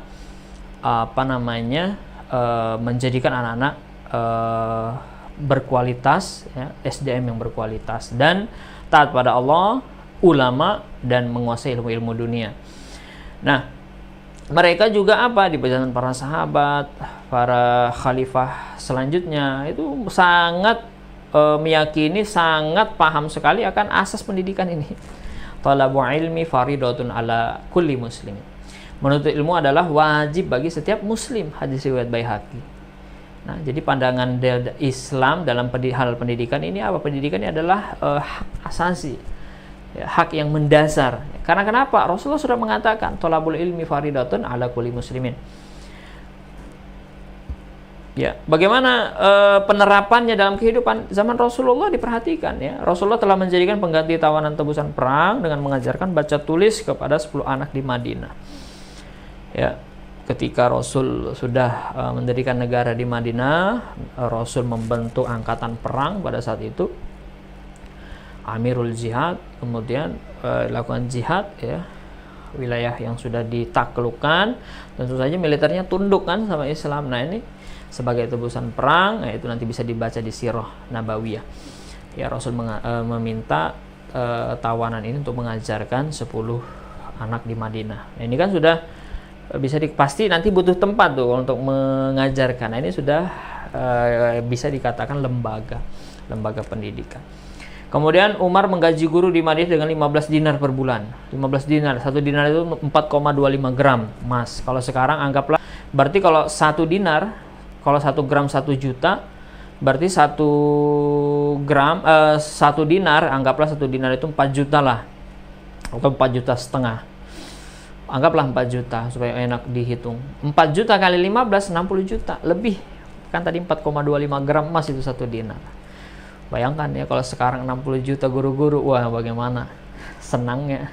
[SPEAKER 1] menjadikan anak-anak berkualitas, ya, SDM yang berkualitas dan taat pada Allah, ulama, dan menguasai ilmu-ilmu dunia. Nah, mereka juga di zaman para sahabat, para khalifah selanjutnya itu sangat meyakini, sangat paham sekali akan asas pendidikan ini. Talabu ilmi faridatun ala kulli muslim. Menuntut ilmu adalah wajib bagi setiap muslim. Hadis riwayat Baihaqi. Nah, jadi pandangan Islam dalam hal pendidikan ini apa? Pendidikan ini adalah hak asasi, ya, hak yang mendasar. Karena kenapa? Rasulullah sudah mengatakan thalabul ilmi faridatun ala kulli muslimin. Ya, bagaimana penerapannya dalam kehidupan zaman Rasulullah diperhatikan, ya. Rasulullah telah menjadikan pengganti tawanan tebusan perang dengan mengajarkan baca tulis kepada 10 anak di Madinah. Ya, ketika Rasul sudah mendirikan negara di Madinah, Rasul membentuk angkatan perang pada saat itu, Amirul Jihad, kemudian lakukan jihad, ya, wilayah yang sudah ditaklukkan, tentu saja militernya tunduk kan sama Islam. Nah, ini sebagai tebusan perang, itu nanti bisa dibaca di Sirah Nabawiyah. Ya, Rasul meminta tawanan ini untuk mengajarkan 10 anak di Madinah. Nah, ini kan sudah bisa pasti nanti butuh tempat tuh untuk mengajarkan. Nah, ini sudah bisa dikatakan lembaga pendidikan. Kemudian Umar menggaji guru di Madinah dengan 15 dinar per bulan. 15 dinar, 1 dinar itu 4,25 gram emas. Kalau sekarang anggaplah, berarti kalau 1 dinar, kalau 1 gram 1 juta, berarti 1 dinar, anggaplah 1 dinar itu 4 juta lah, atau 4 juta setengah. Anggaplah 4 juta supaya enak dihitung. 4 juta kali 15, 60 juta lebih. Kan tadi 4,25 gram emas itu 1 dinar. Bayangkan ya kalau sekarang 60 juta guru-guru, wah bagaimana? senangnya.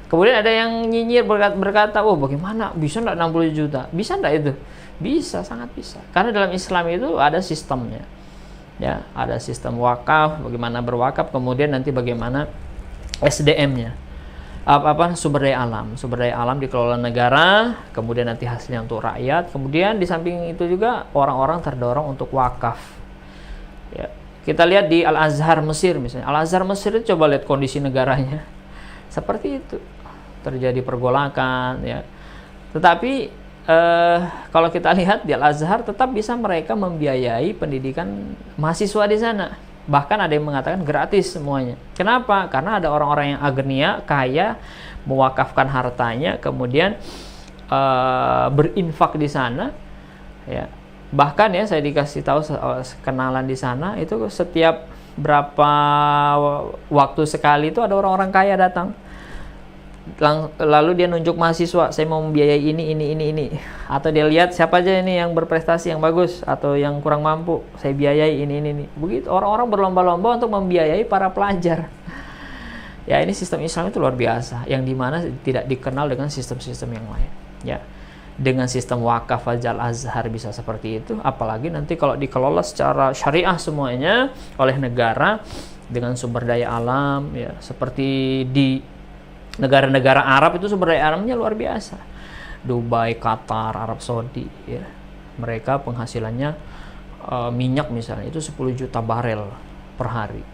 [SPEAKER 1] Kemudian ada yang nyinyir berkata, oh bagaimana bisa enggak 60 juta? Bisa enggak itu? Bisa, sangat bisa. Karena dalam Islam itu ada sistemnya. Ya, ada sistem wakaf, bagaimana berwakaf, kemudian nanti bagaimana SDM-nya. Sumber daya alam. Sumber daya alam dikelola negara, kemudian nanti hasilnya untuk rakyat. Kemudian di samping itu juga orang-orang terdorong untuk wakaf. Ya, kita lihat di Al-Azhar Mesir misalnya. Al-Azhar Mesir itu coba lihat kondisi negaranya. Seperti itu. Terjadi pergolakan ya. Tetapi kalau kita lihat di Al-Azhar tetap bisa mereka membiayai pendidikan mahasiswa di sana. Bahkan ada yang mengatakan gratis semuanya. Kenapa? Karena ada orang-orang yang agnia, kaya, mewakafkan hartanya, kemudian berinfak di sana. Ya. Bahkan ya saya dikasih tahu kenalan di sana itu setiap berapa waktu sekali itu ada orang-orang kaya datang. Lalu dia nunjuk mahasiswa, saya mau membiayai ini, atau dia lihat siapa aja ini yang berprestasi yang bagus atau yang kurang mampu, saya biayai ini. Begitu orang-orang berlomba-lomba untuk membiayai para pelajar. Ya, ini sistem Islam itu luar biasa, yang dimana tidak dikenal dengan sistem-sistem yang lain. Ya, dengan sistem wakaf aja Al-Azhar bisa seperti itu, apalagi nanti kalau dikelola secara syariah semuanya oleh negara dengan sumber daya alam, ya seperti di negara-negara Arab itu sumber daya alamnya luar biasa. Dubai, Qatar, Arab Saudi ya. Mereka penghasilannya minyak misalnya itu 10 juta barel per hari.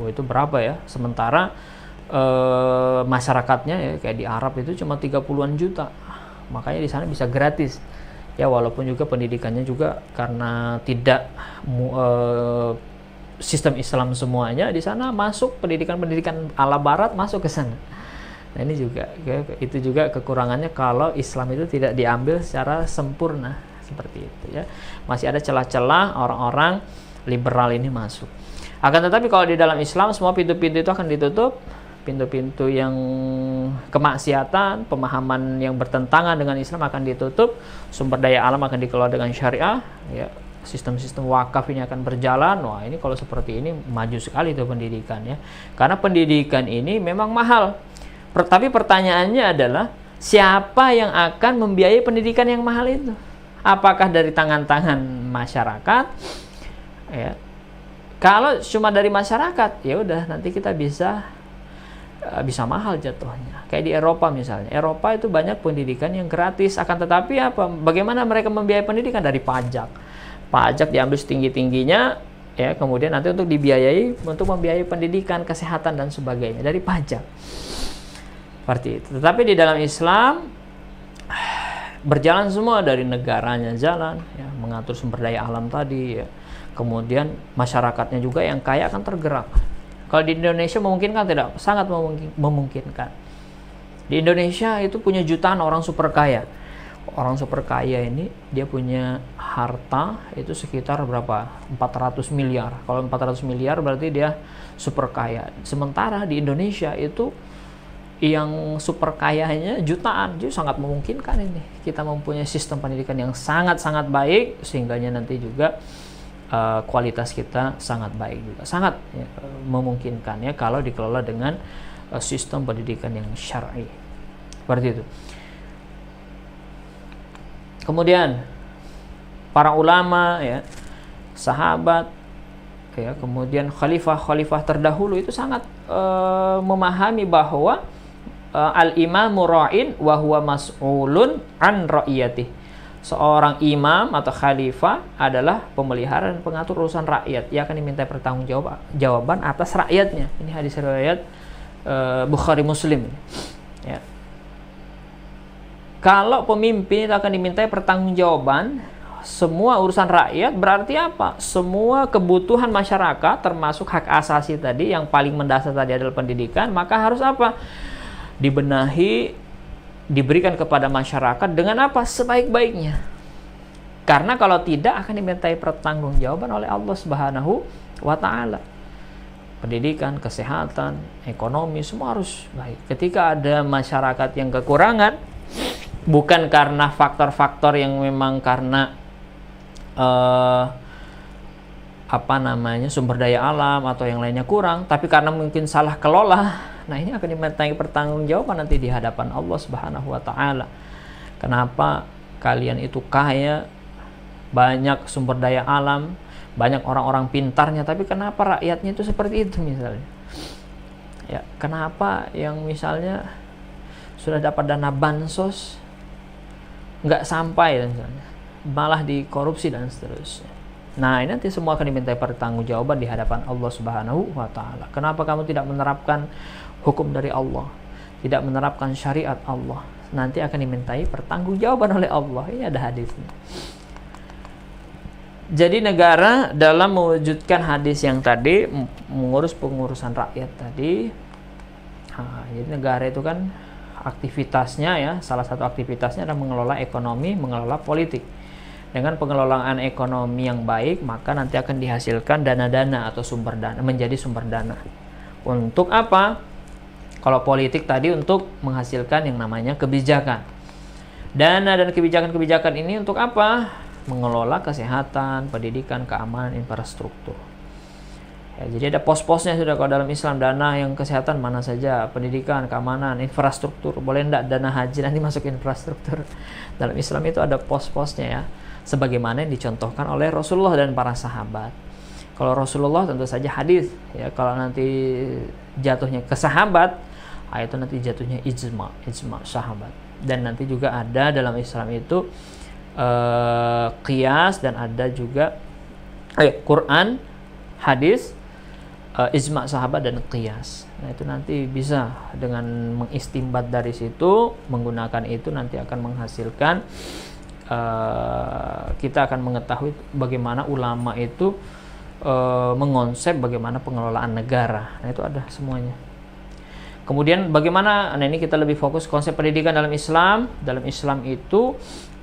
[SPEAKER 1] Oh, itu berapa ya? Sementara masyarakatnya ya kayak di Arab itu cuma 30-an juta. Makanya di sana bisa gratis. Ya walaupun juga pendidikannya juga karena tidak sistem Islam semuanya di sana masuk pendidikan ala barat masuk ke sana. Nah ini juga, itu juga kekurangannya kalau Islam itu tidak diambil secara sempurna seperti itu ya. Masih ada celah-celah orang-orang liberal ini masuk. Akan tetapi kalau di dalam Islam semua pintu-pintu itu akan ditutup, pintu-pintu yang kemaksiatan, pemahaman yang bertentangan dengan Islam akan ditutup, sumber daya alam akan dikelola dengan syariah, ya. Sistem-sistem wakaf ini akan berjalan. Wah ini kalau seperti ini maju sekali itu pendidikan ya. Karena pendidikan ini memang mahal. Tapi pertanyaannya adalah siapa yang akan membiayai pendidikan yang mahal itu? Apakah dari tangan-tangan masyarakat? Ya. Kalau cuma dari masyarakat, ya udah nanti kita bisa mahal jatuhnya. Kayak di Eropa misalnya. Eropa itu banyak pendidikan yang gratis. Akan tetapi apa? Bagaimana mereka membiayai pendidikan? Dari pajak. Pajak diambil setinggi-tingginya, ya. Kemudian nanti untuk dibiayai untuk membiayai pendidikan, kesehatan dan sebagainya dari pajak. Seperti itu. Tetapi di dalam Islam berjalan semua, dari negaranya jalan, ya, mengatur sumber daya alam tadi, ya. Kemudian masyarakatnya juga yang kaya akan tergerak. Kalau di Indonesia memungkinkan tidak? Sangat memungkinkan. Di Indonesia itu punya jutaan orang super kaya. Orang super kaya ini dia punya harta itu sekitar berapa? 400 miliar. Kalau 400 miliar berarti dia super kaya. Sementara di Indonesia itu yang super kayanya jutaan. Jadi sangat memungkinkan ini kita mempunyai sistem pendidikan yang sangat-sangat baik, sehingganya nanti juga kualitas kita sangat baik juga. Sangat ya, memungkinkan ya kalau dikelola dengan sistem pendidikan yang syar'i. Seperti itu. Kemudian para ulama ya, sahabat ya, kemudian khalifah terdahulu itu sangat memahami bahwa al-imamu ra'in wa huwa mas'ulun an ra'iyatih. Seorang imam atau khalifah adalah pemelihara dan pengatur urusan rakyat. Ia akan diminta pertanggungjawaban atas rakyatnya. Ini hadis riwayat Bukhari Muslim. Ya. Kalau pemimpin itu akan diminta pertanggungjawaban semua urusan rakyat, berarti apa? Semua kebutuhan masyarakat termasuk hak asasi tadi yang paling mendasar tadi adalah pendidikan, maka harus apa? Dibenahi, diberikan kepada masyarakat dengan apa? Sebaik-baiknya. Karena kalau tidak akan dimintai pertanggungjawaban oleh Allah Subhanahu wa taala. Pendidikan, kesehatan, ekonomi semua harus baik. Ketika ada masyarakat yang kekurangan, bukan karena faktor-faktor yang memang karena sumber daya alam atau yang lainnya kurang, tapi karena mungkin salah kelola Nah, ini akan dimintai pertanggungjawaban nanti di hadapan Allah Subhanahu wa taala. Kenapa kalian itu kaya, banyak sumber daya alam, banyak orang-orang pintarnya, tapi kenapa rakyatnya itu seperti itu misalnya? Ya, kenapa yang misalnya sudah dapat dana bansos nggak sampai misalnya, malah dikorupsi dan seterusnya. Nah, ini nanti semua akan dimintai pertanggungjawaban di hadapan Allah Subhanahu wa taala. Kenapa kamu tidak menerapkan hukum dari Allah, tidak menerapkan syariat Allah? Nanti akan dimintai pertanggungjawaban oleh Allah. Ini ada hadisnya. Jadi negara dalam mewujudkan hadis yang tadi, mengurus pengurusan rakyat tadi, jadi negara itu kan aktivitasnya ya, salah satu aktivitasnya adalah mengelola ekonomi, mengelola politik. Dengan pengelolaan ekonomi yang baik, maka nanti akan dihasilkan dana-dana atau sumber dana, menjadi sumber dana. Untuk apa? Kalau politik tadi untuk menghasilkan yang namanya kebijakan. Dana dan kebijakan-kebijakan ini untuk apa? Mengelola kesehatan, pendidikan, keamanan, infrastruktur. Ya, jadi ada pos-posnya sudah kalau dalam Islam, dana yang kesehatan mana saja, pendidikan, keamanan, infrastruktur. Boleh enggak dana haji nanti masuk infrastruktur? Dalam Islam itu ada pos-posnya ya, sebagaimana yang dicontohkan oleh Rasulullah dan para sahabat. Kalau Rasulullah tentu saja hadis ya, kalau nanti jatuhnya ke sahabat, itu nanti jatuhnya ijma sahabat. Dan nanti juga ada dalam Islam itu qiyas, dan ada juga Quran, hadis, ijma sahabat, dan qiyas. Nah, itu nanti bisa dengan mengistimbat dari situ, menggunakan itu nanti akan menghasilkan, kita akan mengetahui bagaimana ulama itu mengonsep bagaimana pengelolaan negara. Nah, itu ada semuanya. Kemudian bagaimana, nah ini kita lebih fokus konsep pendidikan dalam Islam. Dalam Islam itu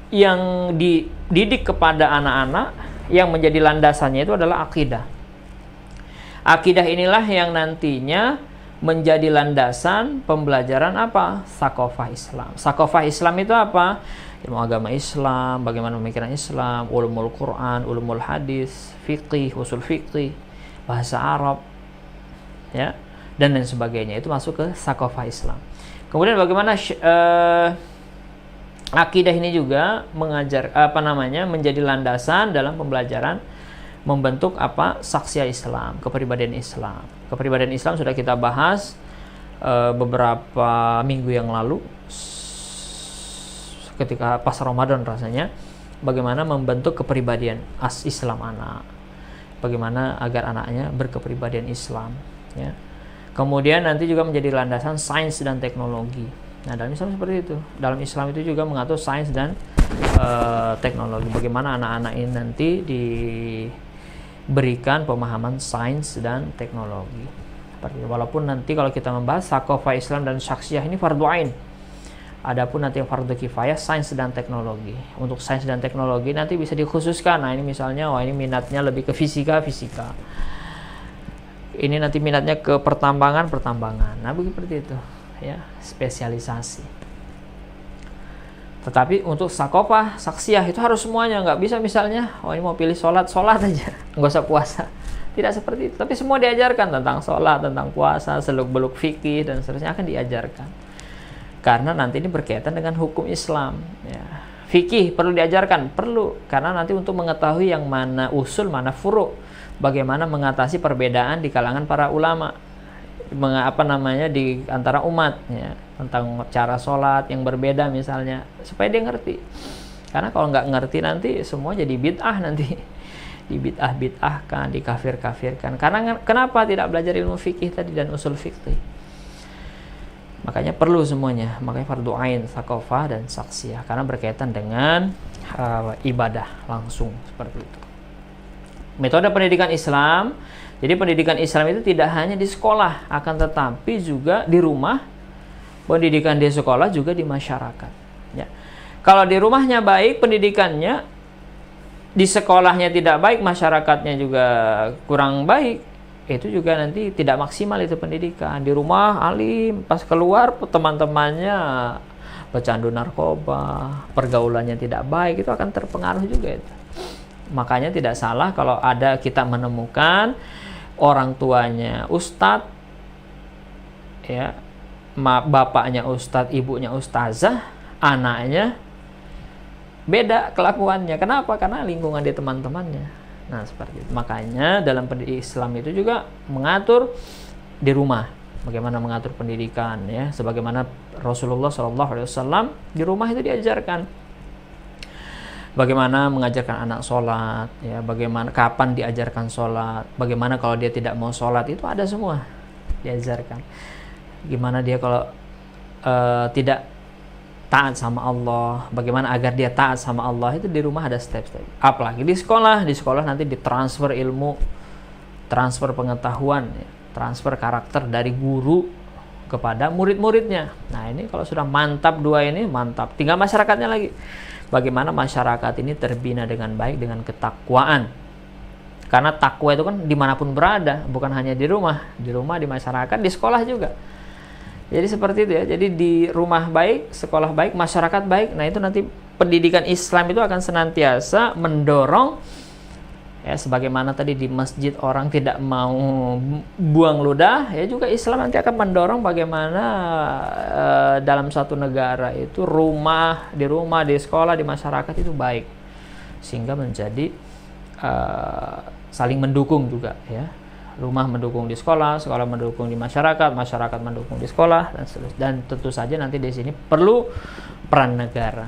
[SPEAKER 1] yang dididik kepada anak-anak, yang menjadi landasannya itu adalah akidah. Akidah inilah yang nantinya menjadi landasan pembelajaran apa? Tsaqafah Islam. Tsaqafah Islam itu apa? Ilmu agama Islam, bagaimana pemikiran Islam, ulumul Quran, ulumul hadis, fiqih, usul fiqih, bahasa Arab, ya, dan lain sebagainya. Itu masuk ke tsaqafah Islam. Kemudian bagaimana akidah ini juga mengajar menjadi landasan dalam pembelajaran membentuk saksiyah Islam, kepribadian Islam. Kepribadian Islam sudah kita bahas beberapa minggu yang lalu ketika pas Ramadan rasanya, bagaimana membentuk kepribadian Islam anak. Bagaimana agar anaknya berkepribadian Islam, ya. Kemudian nanti juga menjadi landasan sains dan teknologi. Nah, dalam Islam seperti itu. Dalam Islam itu juga mengatur sains dan teknologi. Bagaimana anak-anak ini nanti diberikan pemahaman sains dan teknologi. Walaupun nanti kalau kita membahas tsaqafah Islam dan syaksiyah ini fardu ain. Adapun nanti yang fardu kifayah sains dan teknologi. Untuk sains dan teknologi nanti bisa dikhususkan. Nah, ini misalnya ini minatnya lebih ke fisika. Ini nanti minatnya ke pertambangan. Nah, seperti itu. Ya, spesialisasi. Tetapi untuk tsaqafah, saksiyah itu harus semuanya, nggak bisa misalnya ini mau pilih sholat aja, nggak usah puasa. Tidak seperti itu. Tapi semua diajarkan tentang sholat, tentang puasa, seluk-beluk fikih dan seterusnya akan diajarkan. Karena nanti ini berkaitan dengan hukum Islam. Ya. Fikih perlu diajarkan, perlu, karena nanti untuk mengetahui yang mana usul, mana furu', bagaimana mengatasi perbedaan di kalangan para ulama. Di antara umat ya, tentang cara sholat yang berbeda misalnya, supaya dia ngerti. Karena kalau nggak ngerti nanti semua jadi bid'ah, nanti dibid'ah-bid'ahkan, dikafir-kafirkan. Karena kenapa tidak belajar ilmu fikih tadi dan usul fikih? Makanya perlu semuanya. Makanya fardu ain, tsaqafah dan saksiyah, karena berkaitan dengan ibadah langsung seperti itu. Metode pendidikan Islam. Jadi pendidikan Islam itu tidak hanya di sekolah, akan tetapi juga di rumah. Pendidikan di sekolah juga di masyarakat. Ya. Kalau di rumahnya baik pendidikannya, di sekolahnya tidak baik, masyarakatnya juga kurang baik, itu juga nanti tidak maksimal itu pendidikan. Di rumah alim, pas keluar teman-temannya pecandu narkoba, pergaulannya tidak baik, itu akan terpengaruh juga itu. Makanya tidak salah kalau ada kita menemukan orang tuanya ustadz, ya, bapaknya ustadz, ibunya ustazah, anaknya beda kelakuannya. Kenapa? Karena lingkungan dia, teman-temannya. Nah, seperti itu. Makanya dalam pendidikan Islam itu juga mengatur di rumah, bagaimana mengatur pendidikan, ya, sebagaimana Rasulullah SAW di rumah itu diajarkan bagaimana mengajarkan anak sholat, ya, bagaimana kapan diajarkan sholat, bagaimana kalau dia tidak mau sholat, itu ada semua diajarkan. Gimana dia kalau tidak taat sama Allah, bagaimana agar dia taat sama Allah, itu di rumah ada step-step. Apalagi di sekolah nanti ditransfer ilmu, transfer pengetahuan, ya, transfer karakter dari guru kepada murid-muridnya. Nah, ini kalau sudah mantap dua ini, mantap. Tinggal masyarakatnya lagi. Bagaimana masyarakat ini terbina dengan baik dengan ketakwaan. Karena takwa itu kan dimanapun berada, bukan hanya di rumah, di masyarakat, di sekolah juga. Jadi seperti itu ya. Jadi di rumah baik, sekolah baik, masyarakat baik. Nah, itu nanti pendidikan Islam itu akan senantiasa mendorong, ya, sebagaimana tadi di masjid orang tidak mau buang ludah, ya juga Islam nanti akan mendorong bagaimana dalam satu negara itu di rumah, di sekolah, di masyarakat itu baik, sehingga menjadi saling mendukung juga, ya. Rumah mendukung di sekolah, sekolah mendukung di masyarakat, masyarakat mendukung di sekolah, dan seterusnya. Dan tentu saja nanti di sini perlu peran negara.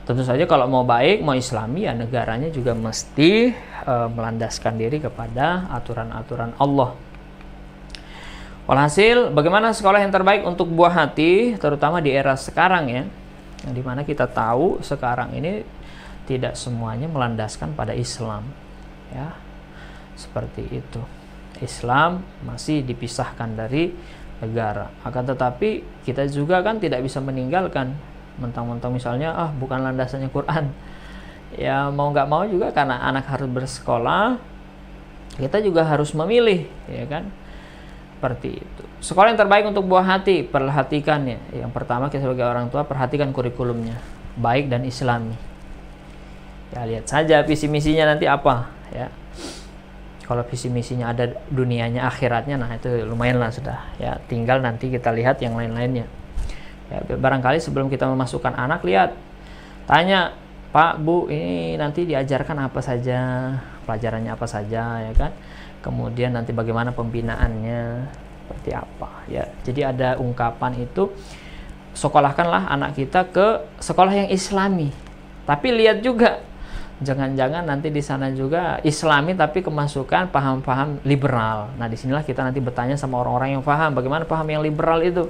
[SPEAKER 1] Tentu saja kalau mau baik, mau Islami, ya negaranya juga mesti melandaskan diri kepada aturan-aturan Allah. Walhasil, bagaimana sekolah yang terbaik untuk buah hati, terutama di era sekarang, ya, yang dimana kita tahu sekarang ini tidak semuanya melandaskan pada Islam, ya, seperti itu. Islam masih dipisahkan dari negara. Akan tetapi kita juga kan tidak bisa meninggalkan mentang-mentang misalnya bukan landasannya Quran, ya mau nggak mau juga karena anak harus bersekolah, kita juga harus memilih, ya kan, seperti itu. Sekolah yang terbaik untuk buah hati, perhatikannya. Yang pertama, kita sebagai orang tua perhatikan kurikulumnya, baik dan Islami. Ya, lihat saja visi misinya nanti apa, ya. Kalau visi misinya ada dunianya, akhiratnya, nah itu lumayan lah sudah, ya. Tinggal nanti kita lihat yang lain-lainnya. Ya, barangkali sebelum kita memasukkan anak, lihat, tanya, Pak, Bu, ini nanti diajarkan apa saja, pelajarannya apa saja, ya kan? Kemudian nanti bagaimana pembinaannya, seperti apa, ya. Jadi ada ungkapan itu, sekolahkanlah anak kita ke sekolah yang Islami. Tapi lihat juga, jangan-jangan nanti di sana juga Islami tapi kemasukan paham-paham liberal. Nah, disinilah kita nanti bertanya sama orang-orang yang paham, bagaimana paham yang liberal itu.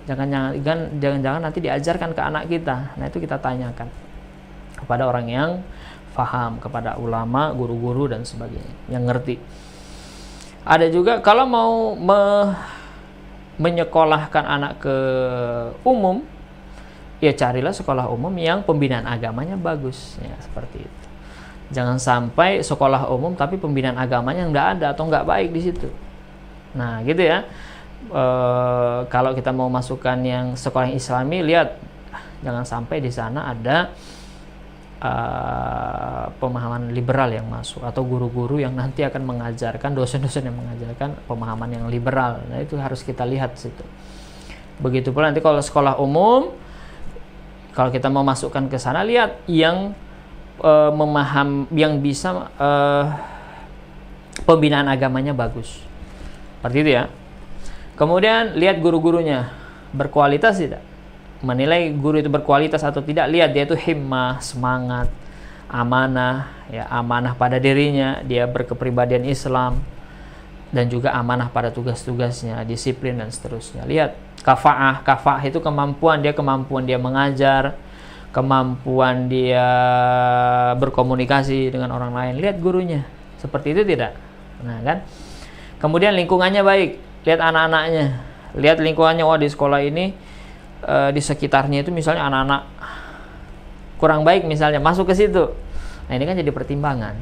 [SPEAKER 1] Jangan-jangan nanti diajarkan ke anak kita. Nah, itu kita tanyakan kepada orang yang paham, kepada ulama, guru-guru dan sebagainya yang ngerti. Ada juga kalau mau menyekolahkan anak ke umum, ya carilah sekolah umum yang pembinaan agamanya bagus, ya, seperti itu. Jangan sampai sekolah umum tapi pembinaan agamanya nggak ada atau nggak baik di situ. Nah, gitu ya. Kalau kita mau masukkan yang sekolah yang Islami, lihat jangan sampai di sana ada pemahaman liberal yang masuk, atau guru-guru yang nanti akan mengajarkan, dosen-dosen yang mengajarkan pemahaman yang liberal. Nah, itu harus kita lihat situ. Begitu pula nanti kalau sekolah umum, kalau kita mau masukkan ke sana, lihat yang yang bisa pembinaan agamanya bagus, seperti itu ya. Kemudian lihat guru-gurunya berkualitas tidak. Menilai guru itu berkualitas atau tidak, lihat dia itu himmah, semangat, amanah, ya, amanah pada dirinya, dia berkepribadian Islam, dan juga amanah pada tugas-tugasnya, disiplin dan seterusnya. Lihat kafa'ah itu kemampuan dia mengajar, kemampuan dia berkomunikasi dengan orang lain. Lihat gurunya, seperti itu tidak? Nah, kan? Kemudian lingkungannya baik, lihat anak-anaknya, lihat lingkungannya. Wah, di sekolah ini, di sekitarnya itu misalnya anak-anak kurang baik misalnya, masuk ke situ. Nah, ini kan jadi pertimbangan.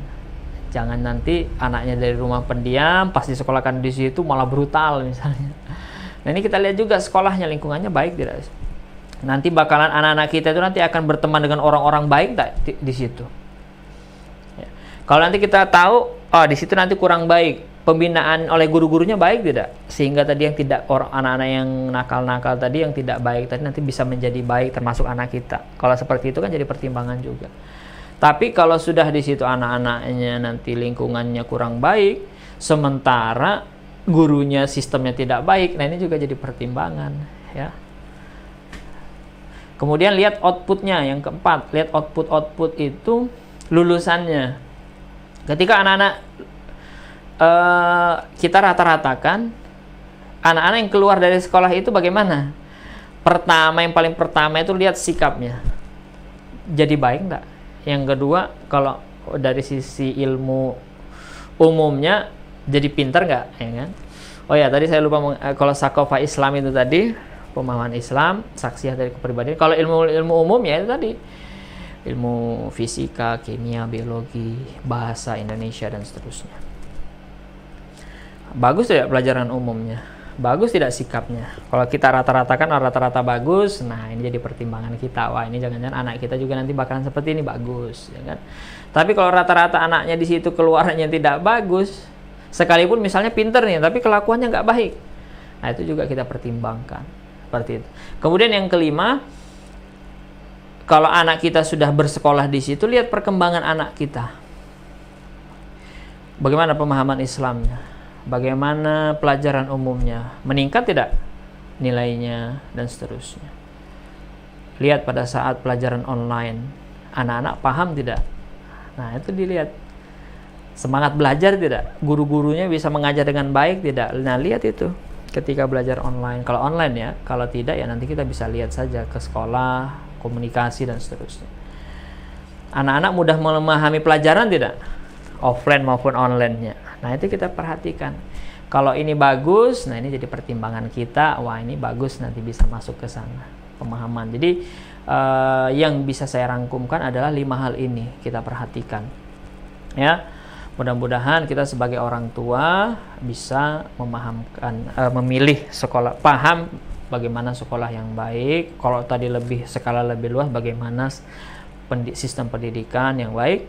[SPEAKER 1] Jangan nanti anaknya dari rumah pendiam, pas disekolahkan di situ malah brutal misalnya. Nah, ini kita lihat juga sekolahnya, lingkungannya baik tidak. Nanti bakalan anak-anak kita itu nanti akan berteman dengan orang-orang baik tak di situ. Ya. Kalau nanti kita tahu, di situ nanti kurang baik, pembinaan oleh guru-gurunya baik tidak? Sehingga tadi yang tidak, anak-anak yang nakal-nakal tadi, yang tidak baik tadi nanti bisa menjadi baik, termasuk anak kita. Kalau seperti itu kan jadi pertimbangan juga. Tapi kalau sudah di situ anak-anaknya nanti lingkungannya kurang baik, sementara gurunya sistemnya tidak baik, nah ini juga jadi pertimbangan, ya. Kemudian lihat outputnya, yang keempat, lihat output itu lulusannya. Ketika anak-anak kita rata-ratakan, anak-anak yang keluar dari sekolah itu bagaimana? Yang paling pertama itu lihat sikapnya, jadi baik enggak? Yang kedua, kalau dari sisi ilmu umumnya jadi pintar nggak, ya kan? Oh ya, tadi saya lupa kalau sakofa Islam itu tadi, pemahaman Islam, saksiyah dari kepribadian. Kalau ilmu umum ya itu tadi, ilmu fisika, kimia, biologi, bahasa Indonesia dan seterusnya. Bagus tidak pelajaran umumnya? Bagus tidak sikapnya? Kalau kita rata-ratakan rata-rata bagus, nah ini jadi pertimbangan kita. Wah, ini jangan-jangan anak kita juga nanti bakalan seperti ini, bagus, ya kan? Tapi kalau rata-rata anaknya di situ keluarannya tidak bagus, sekalipun misalnya pinter nih, tapi kelakuannya nggak baik, nah itu juga kita pertimbangkan seperti itu. Kemudian yang kelima, kalau anak kita sudah bersekolah di situ, lihat perkembangan anak kita. Bagaimana pemahaman Islamnya? Bagaimana pelajaran umumnya? Meningkat tidak nilainya dan seterusnya. Lihat pada saat pelajaran online, anak-anak paham tidak? Nah, itu dilihat. Semangat belajar tidak? Guru-gurunya bisa mengajar dengan baik tidak? Nah, lihat itu ketika belajar online. Kalau online ya, kalau tidak ya nanti kita bisa lihat saja ke sekolah, komunikasi dan seterusnya. Anak-anak mudah memahami pelajaran tidak? Offline maupun online-nya. Nah, itu kita perhatikan. Kalau ini bagus, nah ini jadi pertimbangan kita. Wah, ini bagus, nanti bisa masuk ke sana pemahaman. Jadi yang bisa saya rangkumkan adalah 5 hal ini kita perhatikan. Ya, mudah-mudahan kita sebagai orang tua bisa memahamkan, memilih sekolah, paham bagaimana sekolah yang baik. Kalau tadi skala lebih luas, bagaimana sistem pendidikan yang baik,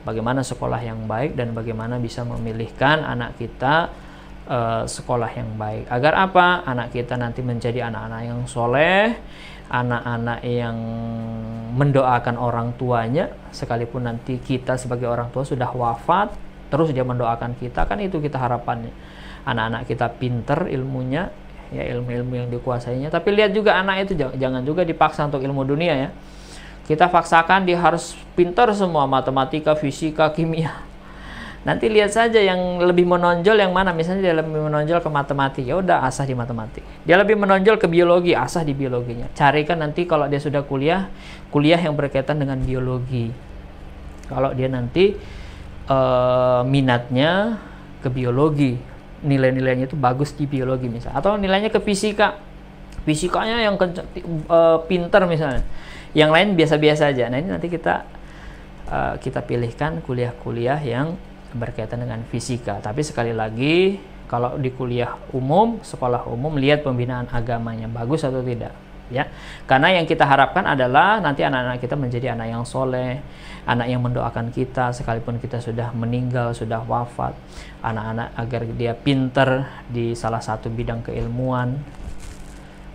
[SPEAKER 1] bagaimana sekolah yang baik, dan bagaimana bisa memilihkan anak kita sekolah yang baik. Agar apa? Anak kita nanti menjadi anak-anak yang soleh, anak-anak yang mendoakan orang tuanya, sekalipun nanti kita sebagai orang tua sudah wafat, terus dia mendoakan kita, kan itu kita harapannya. Anak-anak kita pinter ilmunya, ya ilmu-ilmu yang dikuasainya. Tapi lihat juga anak itu jangan juga dipaksa untuk ilmu dunia ya. Kita paksakan dia harus pintar semua, matematika, fisika, kimia. Nanti lihat saja yang lebih menonjol yang mana. Misalnya dia lebih menonjol ke matematik, ya udah asah di matematik. Dia lebih menonjol ke biologi, asah di biologinya. Carikan nanti kalau dia sudah kuliah yang berkaitan dengan biologi. Kalau dia nanti minatnya ke biologi, nilai-nilainya itu bagus di biologi misalnya. Atau nilainya ke fisika, fisikanya yang pintar misalnya. Yang lain biasa-biasa aja. Nah, ini nanti kita pilihkan kuliah-kuliah yang berkaitan dengan fisika. Tapi sekali lagi, kalau di kuliah umum, sekolah umum, lihat pembinaan agamanya bagus atau tidak, ya. Karena yang kita harapkan adalah nanti anak-anak kita menjadi anak yang soleh, anak yang mendoakan kita sekalipun kita sudah meninggal, sudah wafat. Anak-anak agar dia pintar di salah satu bidang keilmuan.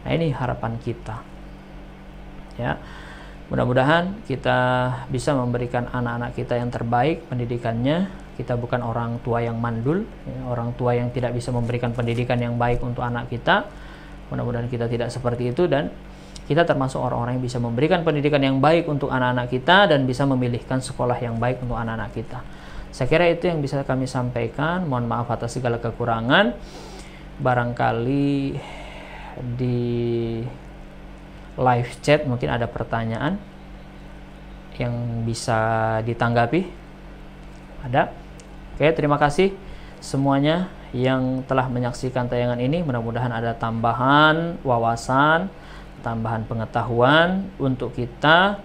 [SPEAKER 1] Nah, ini harapan kita, ya. Mudah-mudahan kita bisa memberikan anak-anak kita yang terbaik pendidikannya. Kita bukan orang tua yang mandul, ya, orang tua yang tidak bisa memberikan pendidikan yang baik untuk anak kita. Mudah-mudahan kita tidak seperti itu, dan kita termasuk orang-orang yang bisa memberikan pendidikan yang baik untuk anak-anak kita dan bisa memilihkan sekolah yang baik untuk anak-anak kita. Saya kira itu yang bisa kami sampaikan. Mohon maaf atas segala kekurangan. Barangkali di live chat mungkin ada pertanyaan yang bisa ditanggapi. Ada? Oke, terima kasih semuanya yang telah menyaksikan tayangan ini. Mudah-mudahan ada tambahan wawasan, tambahan pengetahuan untuk kita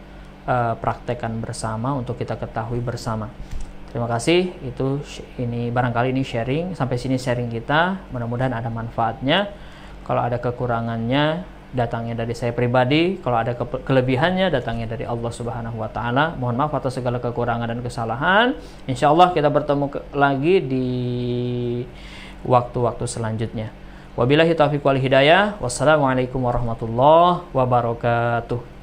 [SPEAKER 1] praktekkan bersama, untuk kita ketahui bersama. Terima kasih. Ini barangkali ini sharing, sampai sini sharing kita. Mudah-mudahan ada manfaatnya. Kalau ada kekurangannya, datangnya dari saya pribadi. Kalau ada kelebihannya, datangnya dari Allah Subhanahu wa taala. Mohon maaf atas segala kekurangan dan kesalahan. Insyaallah kita bertemu lagi di waktu-waktu selanjutnya. Wabillahi taufiq wal hidayah. Wassalamualaikum warahmatullahi wabarakatuh.